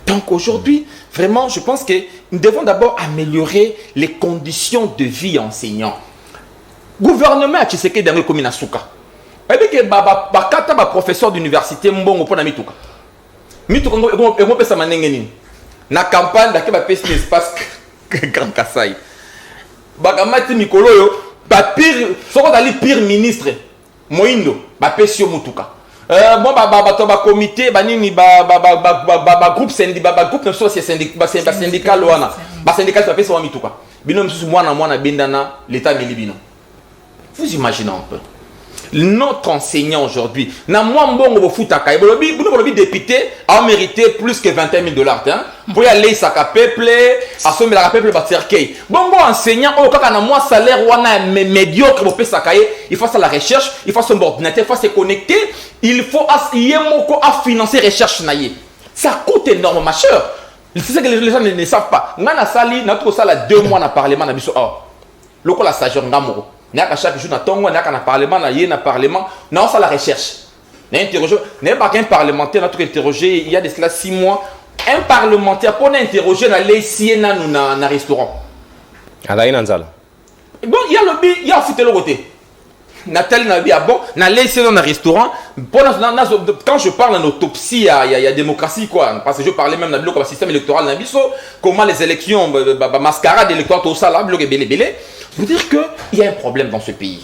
Donc aujourd'hui, vraiment, je pense que nous devons d'abord améliorer les conditions de vie enseignants. Gouvernement a Tshisekedi dans le commune Asuka. Et bien que bakata ba professeur d'université mbongo pona mituka. Mituka ngo pesa manenge nini. Na campagne da ke ba pesa espace Grand Kasai. Bakamati mikolo yo ba pire soko dali pire ministre Moindo ba pesio mutuka. Bon ba comité ba nini ba groupe syndicat ba groupe syndical wana ba syndical ba pesa wa mituka. Bino msusu mwana bendana l'état melibino. Vous imaginez un peu. Notre enseignant aujourd'hui, na moi mbongo bo futaka, vous député a mérité plus que $21 000 hein. Pour y aller ça peuple, assommer la peuple ba cercueil. Bon enseignant au kaka na moi salaire wana médiocre bo pesa kaye, il faut ça la recherche, il faut son ordinateur, il faut se connecter, il faut yemoko à financer recherche naie. Ça coûte énormément ma chère. C'est ça que les gens ne savent pas. Ngana sali na to sala 2 mois na parlement na biso. Oh. Loko la sageur ngamoro. Chaque jour, on a un parlement, un parlement, non, ça la recherche. N'est pas qu'un parlementaire, on a interrogé il y a de cela 6 mois. Un parlementaire, pour interroger, on a laissé dans un restaurant. Bon, il y a le bi, il y a foutu le côté. Nathalie n'a bien bon, on a laissé dans un restaurant. Quand je parle d'autopsie, il y a démocratie, quoi. Parce que je parlais même du système électoral, comment les élections, mascarade électorale, tout ça, là, belé. Je veux dire qu'il y a un problème dans ce pays.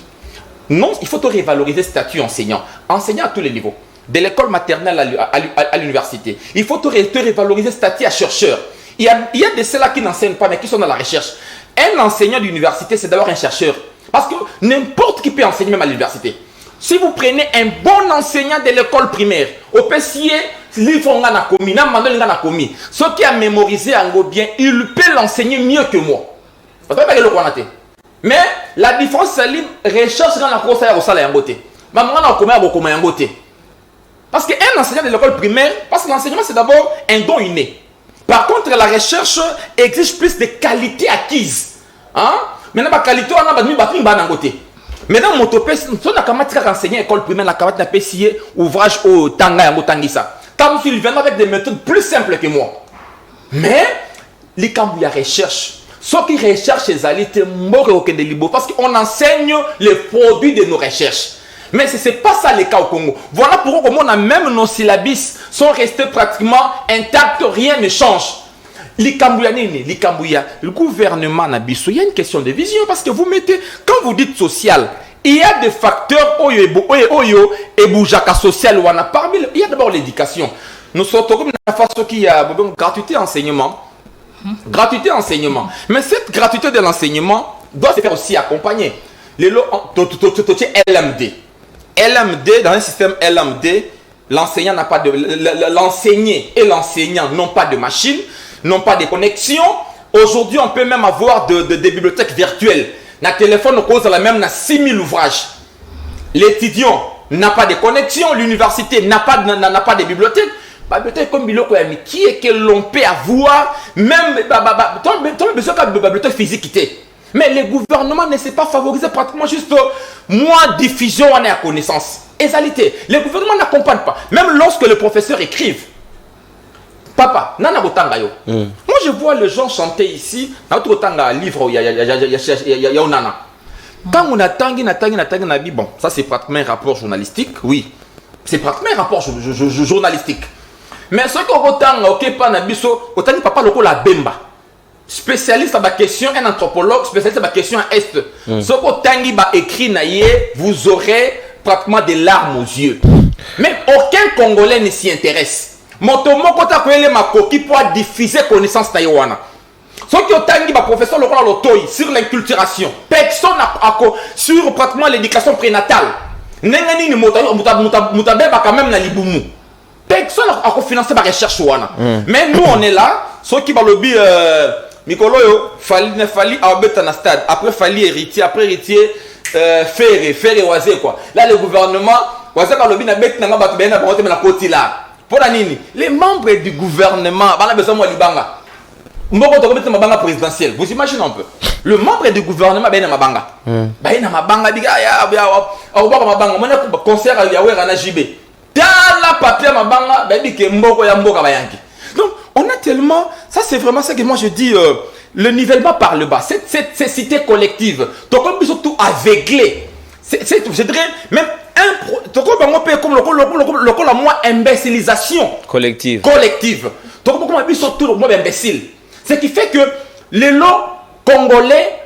Non, il faut revaloriser le statut enseignant. Enseignant à tous les niveaux. De l'école maternelle à l'université. Il faut revaloriser le statut à chercheur. Il y a de ceux-là qui n'enseignent pas, mais qui sont dans la recherche. Un enseignant d'université, c'est d'abord un chercheur. Parce que n'importe qui peut enseigner même à l'université. Si vous prenez un bon enseignant de l'école primaire, au PCA, ceux qui a mémorisé en bien, il peut l'enseigner mieux que moi. Vous ne pouvez pas le. Mais la différence, c'est que la recherche dans la course est au salaire en beauté. Parce qu'un enseignant de l'école primaire, parce que l'enseignement c'est d'abord un don inné. Par contre, la recherche exige plus de qualité acquise. Hein? Maintenant, la qualité, on a mis en côté. Maintenant, mon topé, si on a enseigné à l'école primaire, la cavate n'a pas essayé ouvrage au Tanga et au Tangisa. Quand il vient avec des méthodes plus simples que moi. Mais, les cambouilles recherche. Ceux qui recherchent les alités, parce qu'on enseigne les produits de nos recherches. Mais ce n'est pas ça le cas au Congo. Voilà pourquoi on a même nos syllabis sont restés pratiquement intacts, rien ne change. Le gouvernement Nabiso, il y a une question de vision parce que vous mettez, quand vous dites social, il y a des facteurs et boujaka social ou parmi il y a d'abord l'éducation. Nous sortons comme la façon qui a gratuité enseignement. Gratuité enseignement. Mais cette gratuité de l'enseignement doit se faire aussi accompagner. LMD. LMD, dans un système LMD, l'enseignant n'a pas de l'enseigné et l'enseignant n'ont pas de machine, n'ont pas de connexion. Aujourd'hui, on peut même avoir des bibliothèques virtuelles. Le téléphone cause la même 6000 ouvrages. L'étudiant n'a pas de connexion, l'université n'a pas de bibliothèque. Bibliothèque comme Biloko Yami, qui est que l'on peut avoir, même besoin de bibliothèque physique. Mais le gouvernement ne s'est pas favorisé pratiquement juste moins diffusion on est à connaissance. Égalité. Le gouvernement n'accompagne pas. Même lorsque le professeur écrive, papa, nana botanga yo. Moi je vois les gens chanter ici, na botanga livre il y a nana. Quand on a tangi nabi, bon, ça c'est pratiquement un rapport journalistique, oui. C'est pratiquement un rapport journalistique. Mais ce qu'on retanga OK pas na biso, otani papa loko la bemba. Spécialiste à ma question, un anthropologue, spécialiste à ma question à Est. Ce qu'on tangi ba écrit naïe, vous aurez pratiquement des larmes aux yeux. Mais aucun Congolais ne s'y intéresse. Motomo kota koele ma coquille pour diffuser connaissance taïwana. Ce qui tangi ba professeur Laurent Lotoy sur l'inculturation. Personne sur pratiquement l'éducation prénatale. Nengani ni mutabe ba quand même na libumu. Personne a financé ma recherche wana. Mais nous on est là, ceux qui va lobby Mikolo yo fali abeta na stade, après fali héritier, après héritier faire oisé quoi. Là le gouvernement oisé ka lobby na bet na ba bena ba na koti là. Pour la nini, les membres du gouvernement, bana besoin moi libanga. Mboko to komite mabanga présidentiel. Vous imaginez un peu. Le membre du gouvernement ben na mabanga. Ben na mabanga biga ya au ba mabanga, mona concert ya wera na JB. Dans la papier mabanga, ben bi ke mboko ya mboka bayanki. Donc on a tellement, ça c'est vraiment ça que moi je dis, le nivellement par le bas, cette cité collective, donc on peut surtout aveugler, je dirais même comme la moins imbécilisation collective, donc on peut surtout le moins imbécile, ce qui fait que les lots congolais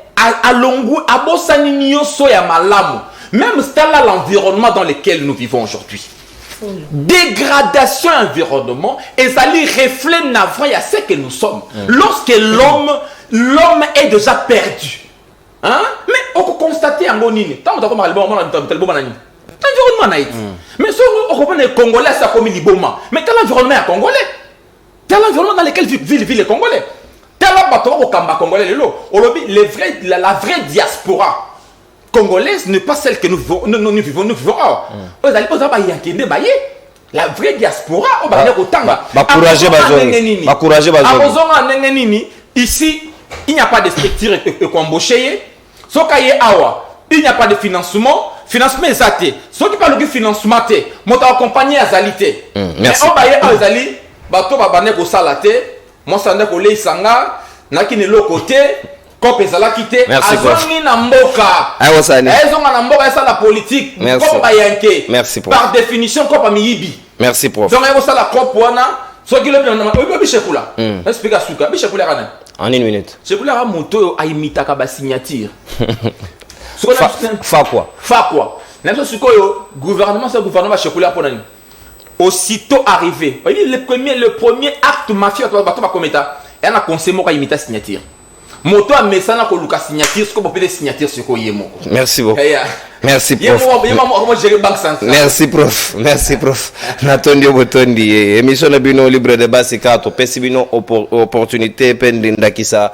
à longu à bossani nyoso ya malamu, même c'est là l'environnement dans lequel nous vivons aujourd'hui. Dégradation environnement et ça lui reflète navrant à ce que nous sommes. Lorsque l'homme est déjà perdu, hein? Mais on peut constater en Gonini, tant que l'environnement mais si on comprend les Congolais, ça comme il boma. Mais quel environnement est congolais? Quel environnement dans lequel vivent les Congolais? Tel bateau au Kamba congolais la vraie diaspora congolaise n'est pas celle que nous vivons. La vraie diaspora, ici, il n'y a pas de structure embauchée. Il n'y a pas de financement. Financement est athée. Ceux qui parlent de financement, moi accompagné à Zalité. Mais on va y aller à Zali, bateau va banner au salaté. Moi, ça n'a pas les sanga, n'a qui n'est l'autre côté. Comme ils ont quitté, merci prof. La politique. Merci prof. Par définition, comme Miyibi. Merci prof. Donc, il y a la COP wana. Ce qui est le Bichekula. Explique à Souka. Bichekula Rana. En une minute. Bichekula Moto a imité la signature. Fa quoi? Fa quoi? Le gouvernement, c'est le gouvernement Bichekula pour nous. Aussitôt arrivé, le premier acte mafieux, il y a un conseil qui a imité la signature. Moto a mis ça dans la signature, ce qu'on peut signature sur quoi. Merci beaucoup. Merci prof. Merci prof. Natondi Botondi. Émission de Bino Libre de Basikato. Pesibino opportunité pendindakisa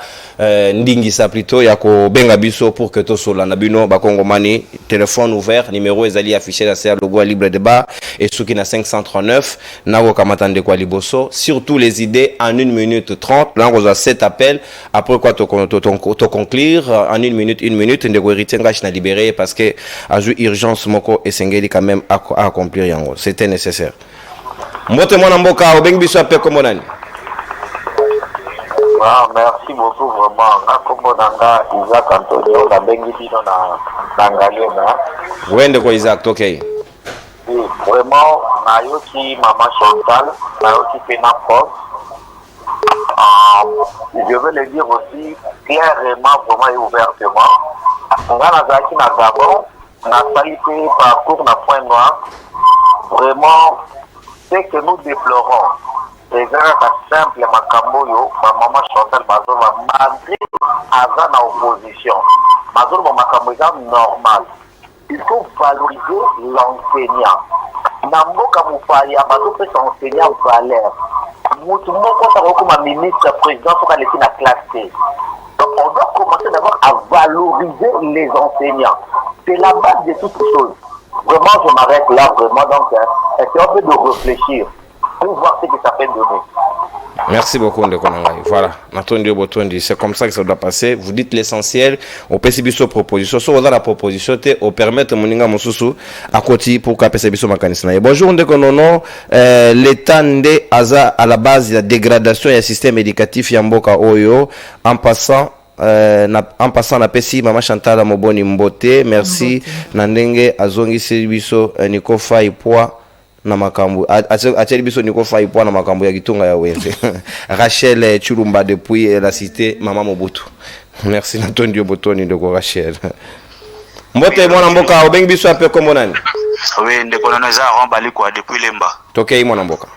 ndingisa plutôt yako benga biso pour que to sola na bino bakongomani téléphone ouvert numéro ezali affiché là c'est logo Libre de Bas et souki na 539 nako kamatande kwa liboso surtout les idées en 1 minute 30 là on a 7 appels après quoi to conclure en 1 minute ndeko héritier ngash na libéré parce que a joué urgence moko et sengeli quand même à accomplir yango c'était nécessaire mbote mwana mboka obengi biso ape komonani Ah, merci beaucoup vraiment. Nakombo nanga Isaac Antonio la bengi bino na Ngaliema. Wende ko Isaac okay. Oui, vraiment nayoki maman Chantal, nayoki Pena Prof. Je veux le dire aussi clairement, vraiment et ouvertement. Nga nazaki na Gabon, na sali pe parcours na Point Noir. Vraiment, ce que nous déplorons. C'est simple, ma maman Chantal Bazola, malgré avant la opposition, Bazola Makambo est normal. Il faut valoriser l'enseignant. Namboka Moufaya, Bazola peut s'enseigner en valeur. Moutoumoko, comme ministre, président, faut qu'elle ait la classe. Donc on doit commencer d'abord à valoriser les enseignants. C'est la base de toutes choses. Vraiment, je m'arrête là, vraiment. Donc, c'est un peu de réfléchir pour voir ce que ça peut donner. Merci beaucoup, Ndekonangai. Voilà, c'est comme ça que ça doit passer. Vous dites l'essentiel. On peut subir sur proposition. Si vous avez la proposition, on permet de moninga mosusu à côté pour qu'après c'est biso mécanisme. Bonjour, Ndekonono. L'État ndé aza à la base de la dégradation du système éducatif Yamboka Oyo en passant na pesi Maman Chantal Moboni Mbote. Merci. Nandenge azongi biso niko fa ipwa na makambo acheli biso niko fa ipwa na makambo ya kitunga ya wenze. Rachel Chulumba depuis la cité Maman Mobutu. Merci Natondio Botoni de Rachel. Mbote mwana mboka obengi biso ape kombo nani? Oui, ndeko na za rombali kwa depuis Lemba. Tokei mwana mboka.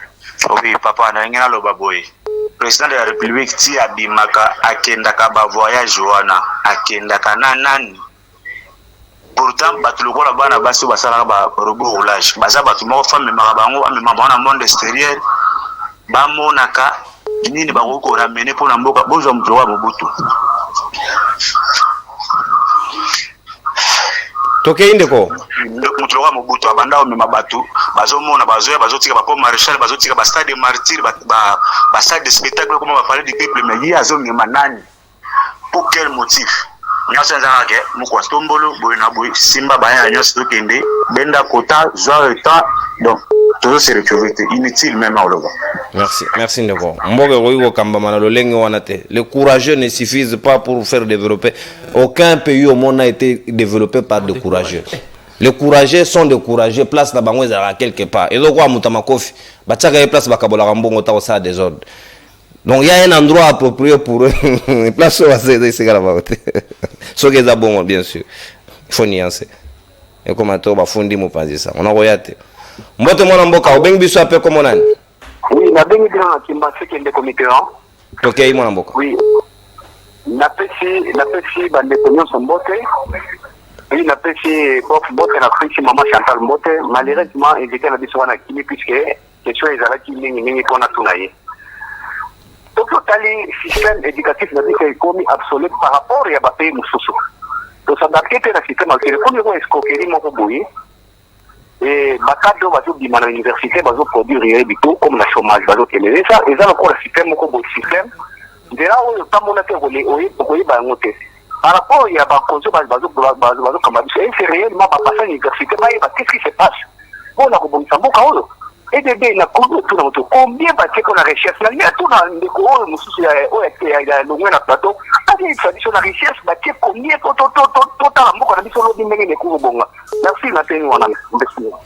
Oui, papa na ngena loba boy. Président de la République ti abimaka akenda ka ba voyage wana akenda kana nani. Pourtant batu lokola bana basi basala ba robot roulage baza batu mo femme marabango amema bana monde extérieur ba monaka nini ba ko ramener pour na mboka bozo mjoa Mobutu. Tokei ndeko mutlowa Mobutu abanda omema batu bazomona bazoya bazotika ba comme maréchal bazotika ba stade de martyr ba stade de spectacle comme ba parler du peuple mais yi azomema nani pour quel motif? Nyasa nzake mukwa stombolo boyina boy simba baya nyasa tokende benda kota joie et temps donc toujours se retrouver inutile même au logo. Merci ndeko mboge roigo kamba manalo lenge wana te. Les courageux ne suffisent pas pour faire développer. Aucun pays au monde n'a été développé par des courageux. Les courageux sont des courageux, place la bango ezala quelque part. Et donc quoi mutama kofi bataka place bakabola mbongo ta ça des ordres. Donc il y a un endroit approprié pour eux. Place où c'est grave. Ce qui est bon, bien sûr. Il faut nuancer. Et comme tu vas fonder mon pas ça. On a regardé. Moi, tu m'as emboqué. Au bengi biso appelle comme on a. Oui, na bengi bien na kimbasse qui est comité. Ok, mon emboqué. Oui. Na pesi bande konyo sombote. Oui, na pesi bof bote na pesi Maman Chantal Mbote. Malheureusement, il était na biso wana kimi puisque question ezala ki mingi pona tunaye. Donc, le système éducatif est commis absolu par rapport à Bapé Moussoussou. Donc, ça s'adapte à un système qui est une escroquerie, mon boy. Et Bakado va dire à l'université, va produire comme le chômage, va dire ça, et ça, encore le système, mon système. De là où le temps on a fait, par rapport à Bakonzo, c'est réellement pas passer à l'université, qu'est-ce qui se passe? On a compris ça, et de bien la combien de qu'on a recherche il y a tout dans le cours il y a le la plateau tradition la recherche combien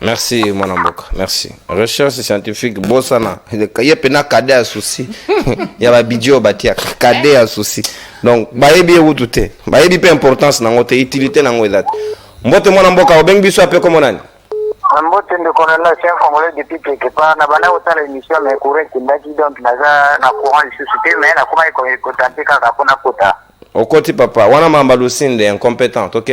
merci mon amboka merci recherche scientifique bossana il y a pena cadet à souci il y a bidio batia cadet à souci donc baebi ou tout est baebi peu importance na ngote utilité na ngote mbote mon amboka obengi biso ape comme nani Mbote ndeko na chef congolais depuis quelque part na bana otala émission mais correct ndaki donc naza na courant société mais na kuma iko kotantika kapona kota okoti papa wana mamba lusinde incompétent OK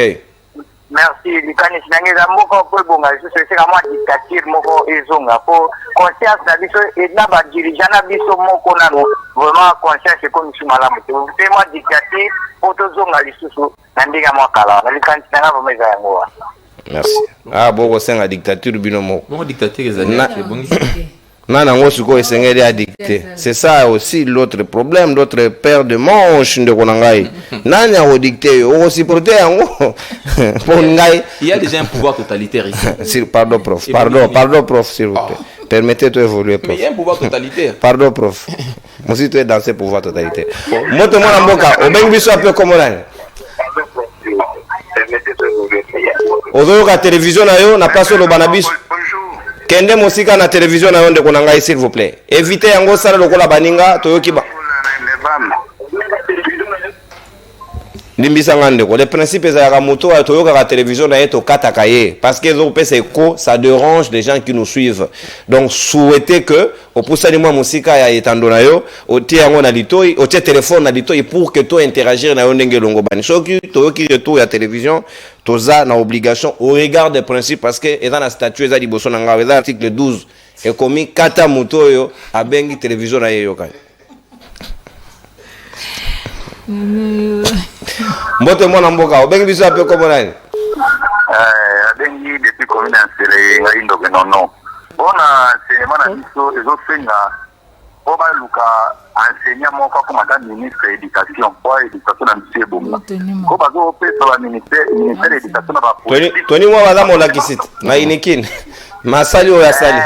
merci likani sinangeza moko po bonga c'est vraiment dictature moko ezonga po conscience na biso et na ba dirigeant na biso moko na vraiment conscience ko misumala mutu c'est moi dictature poto zonga lisusu na ndinga mwakala na likani sinanga bomeza yango. Merci. Ah, bon, c'est la dictature binomo. Bon, dictature, c'est bon. Non, c'est ça aussi l'autre problème, l'autre paire de manches de Konangai. Nanya au dicté, aussi porté Il y a déjà un pouvoir totalitaire ici. Pardon, prof, s'il vous plaît. Permettez-toi d'évoluer, prof. Mais il y a un pouvoir totalitaire. Pardon, prof. Moi aussi, tu es dans ce pouvoir totalitaire. Moi, tout le monde en boca. Au même biso un peu comme on Ozo la télévision n'a pas sur le banabis. Kende mosika na télévision na yonde kuna ngai s'il vous plaît. Évitez yango sala lokola baninga toyoki ba. Limbisa ngande ko. Le principe c'est la moto à toyoka la télévision na yeto kataka ye parce que zo pese ko ça dérange les gens qui nous suivent. Donc souhaitez que au poussani moi musika ya etando na yo otie yango na litoi, otie téléphone na litoi pour que to interagir na yonde longo bani. Soki toyoki retour ya télévision toza na obligation au regard des principes parce que et dans la statut eza liboso na nga eza article 12 et komi kata moto yo abengi télévision na yo kai. Mbote mwana mboka obengi biso ape komo nani abengi depuis commune nsele ngai ndoke nono bona enseignement na biso ezosenga po baluka enseignant moko akoma ata ministre éducation po éducation na biso ebonga po bazopesa baministère éducation na bapolitique toni mwa baza molakisi na inikini masali oyo asali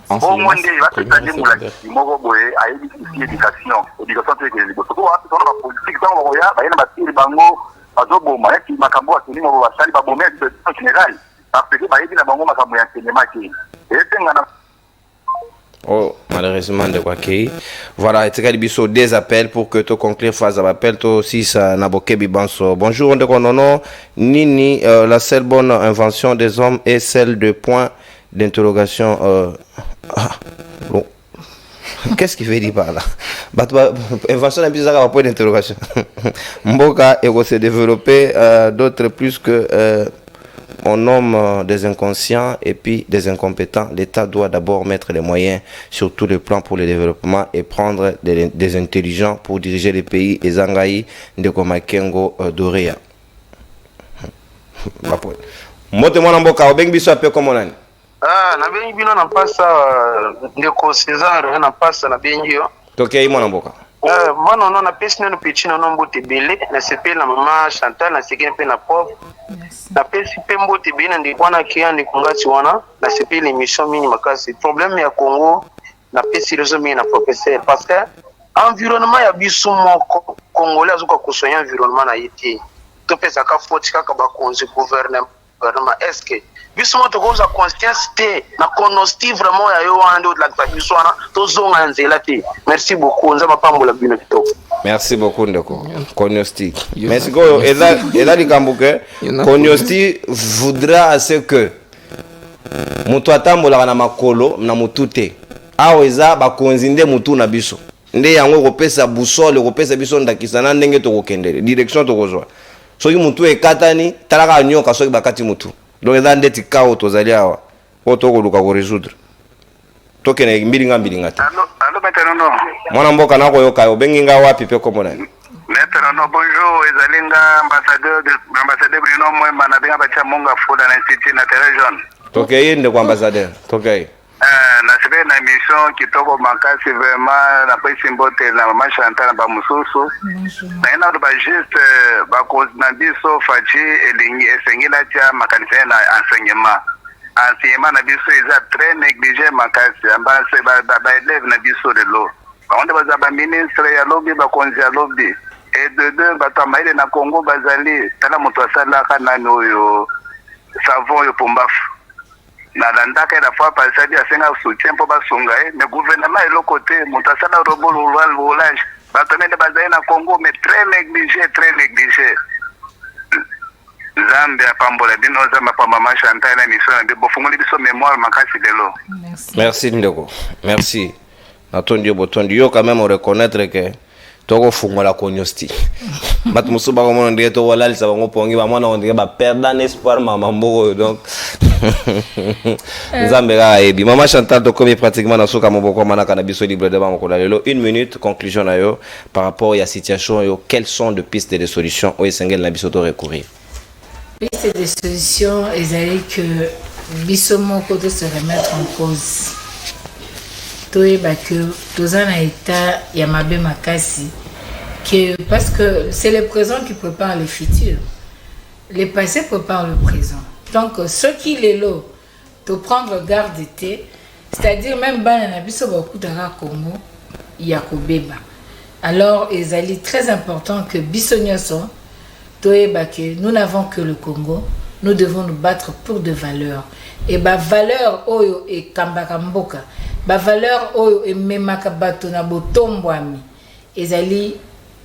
bongo nde bapesa nde molakisi moko boye ayebisisi éducation toekele liboso po bapesa na bapolitique ntango bakoya baye na basili bango bazoboma eti makambo atoni moko basali babome en général parce que bayebi na bango makambo ya enseignement ke esenga na. Oh, malheureusement de quoi qu'il. Voilà, et c'est biso des appels pour que tu conclures phase à l'appel. Toi aussi, ça n'a pas bibanso. Bonjour, on te Nini, la seule bonne invention des hommes est celle de point d'interrogation. Bon. Qu'est-ce qu'il veut dire par là? Invention d'un bizarre à point d'interrogation. Mboka et se développer d'autres plus que. On nomme des inconscients et puis des incompétents. L'État doit d'abord mettre les moyens sur tous les plans pour le développement et prendre des intelligents pour diriger les pays. Et Zangaï de Komakengo Dorea. Mote-moi en boka, obeng biso ape comme on a. Ah, na bengi bino na pasa ndeko César na pasa na bengi yo. Tokei mo na boka. Voilà, on a pesi na petit na mbote belé na sepel na maman Chantal na seken pe na prof. Na pesi pe mbote belé ndi kwana kia ndi kongati wana na sepel émission mini makasi. Problème ya Congo na pesi réseau mini na professeur parce que environnement ya biso moko congolais azuka kusonya environnement na yiti. To pesa ka foti kaka ba konzi gouvernement est-ce que biso moto koza conscience te na konosti vraiment ya yo ando la biso wana to zonga nzela te. Merci beaucoup nza mapambola bino kitoko. Merci beaucoup ndeko Konyosti. Merci go ela likambuke Konyosti voudra à ce que mutu atambola na makolo na mutute aweza bakonzinde mutu na biso nde yango kopesa busole kopesa biso ndakisana ndenge to kokendele direction to kozwa soki mutu ekatani talaka nyoka soki bakati mutu donc eza ndeti kao tozali awa po tokoluka ko résoudre tokene mbilinga ta Allô maintenant mwana mboka na koyoka yo benginga wapi pe komona maintenant bonjour ezalinga ambassadeur Bruno Mwemba na benga bacha monga foda na institut na region tokeye nde kwa ambassadeur tokeye na sebe na émission kitoko makasi vraiment na pesi mbote na mama Chantal na bamususu na ina to ba juste ba na biso fachi elingi esengela tia makanisa na enseignement na biso eza très négligé makasi amba se ba élève na biso de lo on ba za ba ministre ya lobby ba konzi ya lobby et de deux ba tamaile na Congo bazali tala moto asala kana noyo savon yo pombafu na landaka la fois passée dia senga soutien pour basunga mais gouvernement est l'autre côté montasala robot rural volage batonene bazali na Congo mais très négligé Zambie apambola bino za mapamba Chantal na mission de bofungoli biso mémoire makasi lelo. Merci ndeko merci natondi botondi yo quand même reconnaître que toko fungola Konyosti batu musuba ko mono ndie to walali sa bango pongi ba mwana ondike ba perdre espoir mama mboko donc Nzambe ga ebi mama Chantal to komi pratiquement na soka moboko manaka na biso libre de bango ko lelo 1 minute conclusion na yo par rapport à la situation yo quelles sont de pistes de solutions au Sengel na biso to recourir pistes de solutions ezali que biso moko de se remettre en cause toyeba que toza na état ya mabe makasi que parce que c'est le présent qui prépare le futur, le passé prépare le présent. Donc ceux qui les lot de prendre garde d'été c'est-à-dire même bana na biso bakutaka Congo ya kobeba. Alors ezali très important que biso nyonso toyeba que nous n'avons que le Congo, nous devons nous battre pour des valeurs. Et ba valeur oyo e kambaka mboka, ba valeur oyo e memaka bato na botombwami, ezali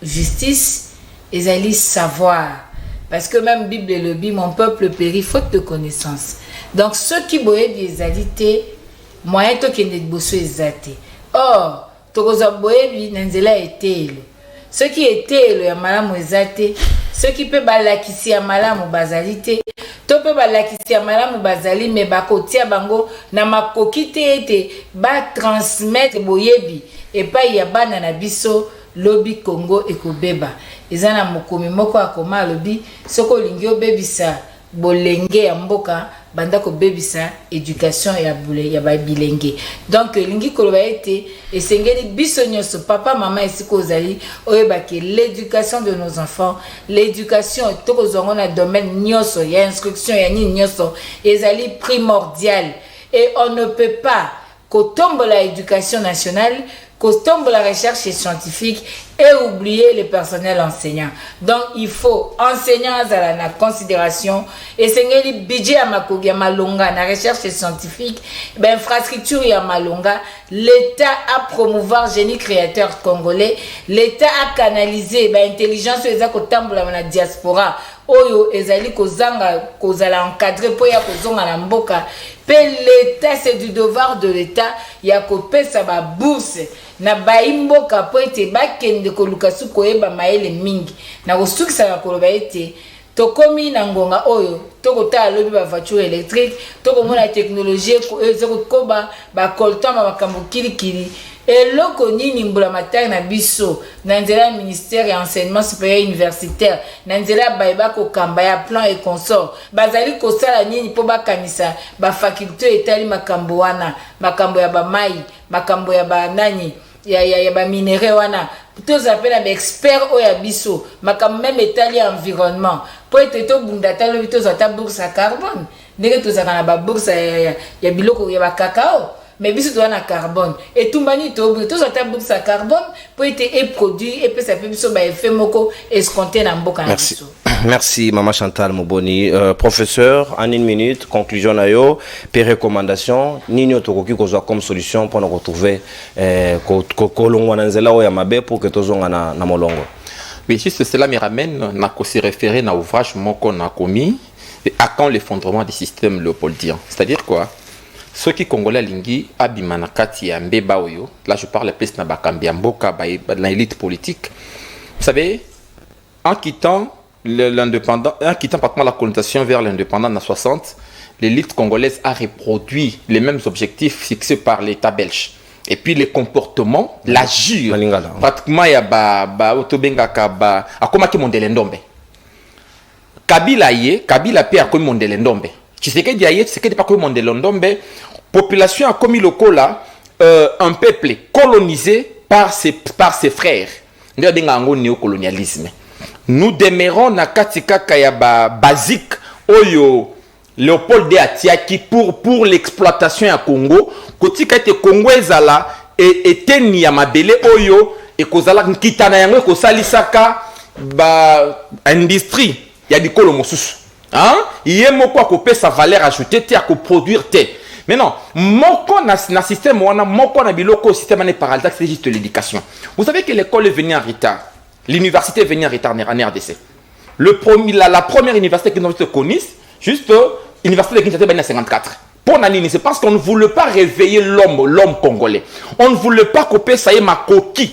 justice, ezali savoir. Parce que même Bible le dit, mon peuple périt faute de connaissance. Donc ceux qui boyebi ezali te, moyen to kende bosso ezate. Or, tokoza boyebi na nzela etelo. Ceux qui étaient le malamu ezate, ceux qui peuvent balakisi ya malamu bazali te, to pe balakisi ya malamu bazali me bakotia bango na makoki te ete ba transmettre boyebi epai ya bana na biso lobi Congo ekobeba. Ezana mokomi moko akoma lobi soko lingi obebisa bolenge ya mboka banda ko bebisa éducation ya bilenge. Donc lingi koloba ete esengeli biso nyonso papa mama esiko ozali oyeba ke l'éducation de nos enfants, l'éducation tokozongo na domaine nyonso ya instruction ya nini nyonso ezali primordial et on ne peut pas kotombola l'éducation nationale, kotombola la recherche scientifique et oublier le personnel enseignant. Donc il faut enseignants à la considération et c'est le budget à makogi à malonga na recherche scientifique, ben infrastructure ya malonga, l'État a promouvoir génie créateur congolais, l'État a canalisé ben intelligence eza kotambola na diaspora oyo ezali kozanga kozala encadré po ya kozonga na mboka pe l'État c'est du devoir de l'État ya kopesa ba bourse na baimboka po ete bakende koluka su koyeba maele mingi na kosukisa na koloba ete tokomi na ngonga oyo tokota lobi ba voiture électrique tokomona technologie ezoko koba ba koltama makambo kilikili eloko nini mbula matari na biso na nzela ministère ya enseignement supérieur universitaire na nzela bayeba ko kamba ya plan et consort bazali kosala nini po bakanisa ba faculté etali makambo wana makambo ya ba mai makambo ya ba nani ya ba minéraux wana tous appellent ba expert o ya biso makambo même etali environnement po ete to bunda talo bitos ata bourse à carbone ndenge tozaka na ba bourse ya biloko ya ba cacao. Mais biso to na carbone et tout mani to ata bourse à carbone pour être produit et puis ça peut biso ba effet moko escompté na mboka na biso. Merci Maman Chantal Moboni. Professeur, en une minute, conclusion na yo, per recommandation, nini otokoki kozwa comme solution pour nous retrouver kolongwa na nzela ya mabe pour que tozonga na molongo. Mais juste cela me ramène na ko se référer na ouvrage moko na komi à quand l'effondrement du système léopoldien. C'est-à-dire quoi? Ceux qui congolais lingi abimana kati ya mbeba oyo, là je parle plus na bakambi mboka ba l'élite politique. Vous savez, en quittant l'indépendant, en quittant pratiquement la colonisation vers l'indépendance en 60, l'élite congolaise a reproduit les mêmes objectifs fixés par l'État belge. Et puis les comportements, l'agir, pratiquement il y a autobengaka akoma ki mondele ndombe. Kabila pe akomi mondele ndombe. Tshisekedi aye, Tshisekedi pas comme mondele ndombe. Population a commis le cola, un peuple colonisé par ses frères. Ndio denga ngo néocolonialisme. Nous demeurons na katika kayaba basique oyo Léopold de Atiaki pour l'exploitation ya Congo. Kotika te Congo ezala eteni ya mabele oyo e kozala nkitana yango ko salisaka ba industrie ya dikolo mosusu. Hein? Iye moko akopesa valeur ajoutée te akoproduire te. Mais non, moko na système wana moko na biloko système ane parallèle c'est juste l'éducation. Vous savez que l'école est venue en retard. L'université est venue en retard en RDC. La première université que nous avons connue, juste l'université de Kinshasa en 54. Pour Nanini, c'est parce qu'on ne voulait pas réveiller l'homme congolais. On ne voulait pas couper ça y est ma coquille.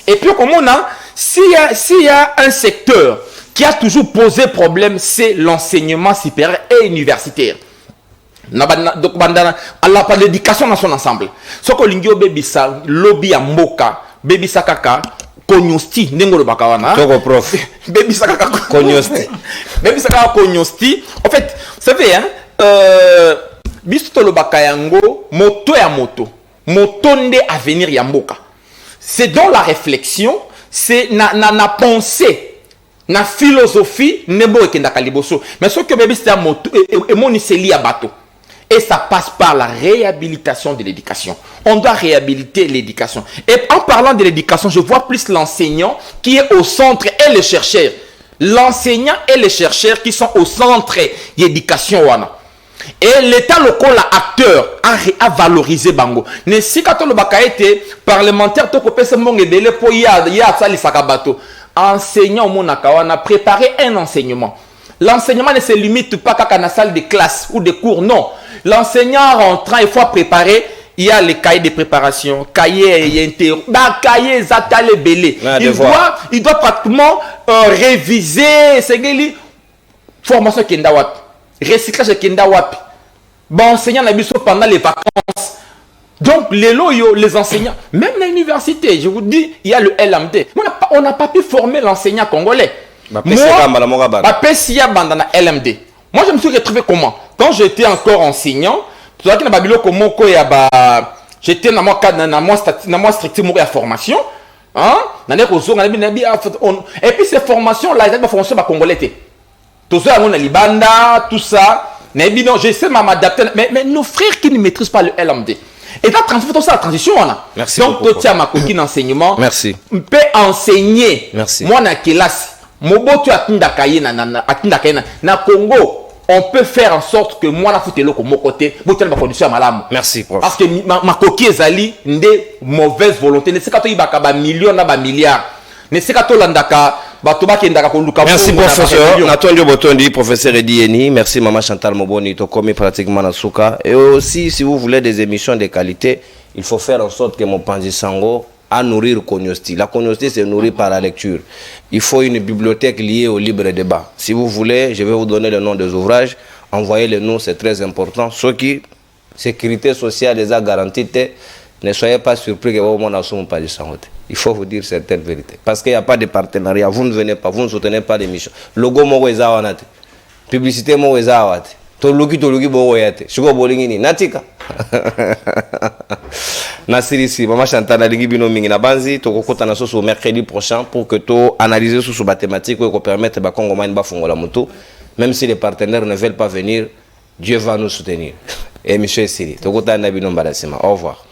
Et puis comme on a, s'il y a un secteur qui a toujours posé problème, c'est l'enseignement supérieur et universitaire. Donc, à l'éducation dans son ensemble. Ce que l'ingio bébisa, lobby à Moka, bébisa kaka, konyosti, n'engolo bakawana. Toko prof. Bébisa kaka, konyosti. Bébisa kaka, konyosti. En fait, vous savez, hein, bisto lo bakayango, moto ya moto. Moto nde avenir ya Moka. C'est dans la réflexion, c'est na pensée. Na philosophie, nebo ekenda kaliboso. Mais ce que bébé c'est un moto, et mon iseli à bateau. Et ça passe par la réhabilitation de l'éducation. On doit réhabiliter l'éducation. Et en parlant de l'éducation, je vois plus l'enseignant qui est au centre et les chercheurs. L'enseignant et les chercheurs qui sont au centre de l'éducation. Et l'État local, acteur, a valorisé Bango. Mais si quand on a été parlementaire, tu peux enseignant au monde a préparé un enseignement. L'enseignement ne se limite pas qu'à la salle de classe ou de cours, non. L'enseignant rentrant, il faut préparer. Il y a les cahiers de préparation, cahiers interro, cahiers atale belé. Il doit pratiquement réviser. C'est une formation kenda wapi, recyclage kenda wapi. Bon enseignant na biso pendant les vacances. Donc les enseignants, même à l'université, je vous dis, il y a le LMD. On n'a pas pu former l'enseignant congolais. Moi, je me suis retrouvé comment? Quand j'étais encore enseignant, j'étais dans mon strict formation. Et puis ces formations-là, ils ont formation congolais. Tout ça, on a Libanda, tout ça. J'essaie de m'adapter. Mais nos frères qui ne maîtrisent pas le LMD. Et là, tout ça, la transition, on a. Merci. Donc, tu as ma coquille d'enseignement. Merci. On peut enseigner. Merci. Moi, dans la classe, Mobotu Atindakaye na Congo, on peut faire en sorte que moi, la foutelo comme mon côté, botel ma condition à malam. Merci, prof. Parce que ma coquille est des mauvaise volonté. Ne sais pas, il y a millions, il y a milliards. Ne sais pas, merci professeur. Natondo Botondi, professeur Edieni. Merci maman Chantal Moboni, Tokomi pratiquement dans Souka. Et aussi, si vous voulez des émissions de qualité, il faut faire en sorte que mon Panzi Sango à nourrir Konyosti. La Konyosti, c'est nourri par la lecture. Il faut une bibliothèque liée au libre débat. Si vous voulez, je vais vous donner le nom des ouvrages. Envoyez les noms, c'est très important. Ceux qui, sécurité sociale les a garantis, ne soyez pas surpris que vous ne pas du sang. Il faut vous dire certaines vérités. Parce qu'il n'y a pas de partenariat. Vous ne venez pas, vous ne soutenez pas l'émission. Logo Mogoeza Wanate. Publicité Mogoeza Wate. Toluki Bogoyate. Sugo Bolingini. Natika. Nasirisi, Maman Chantal Nalingi Bino Mingi Nabanzi. Tokokota Naso au mercredi prochain pour que tu analyses sous mathématiques pour permettre à Congo Mine Bafongola Moto. Même si les partenaires ne veulent pas venir, Dieu va nous soutenir. Et Michel Siri. Tokota Nabino Badasima. Au revoir.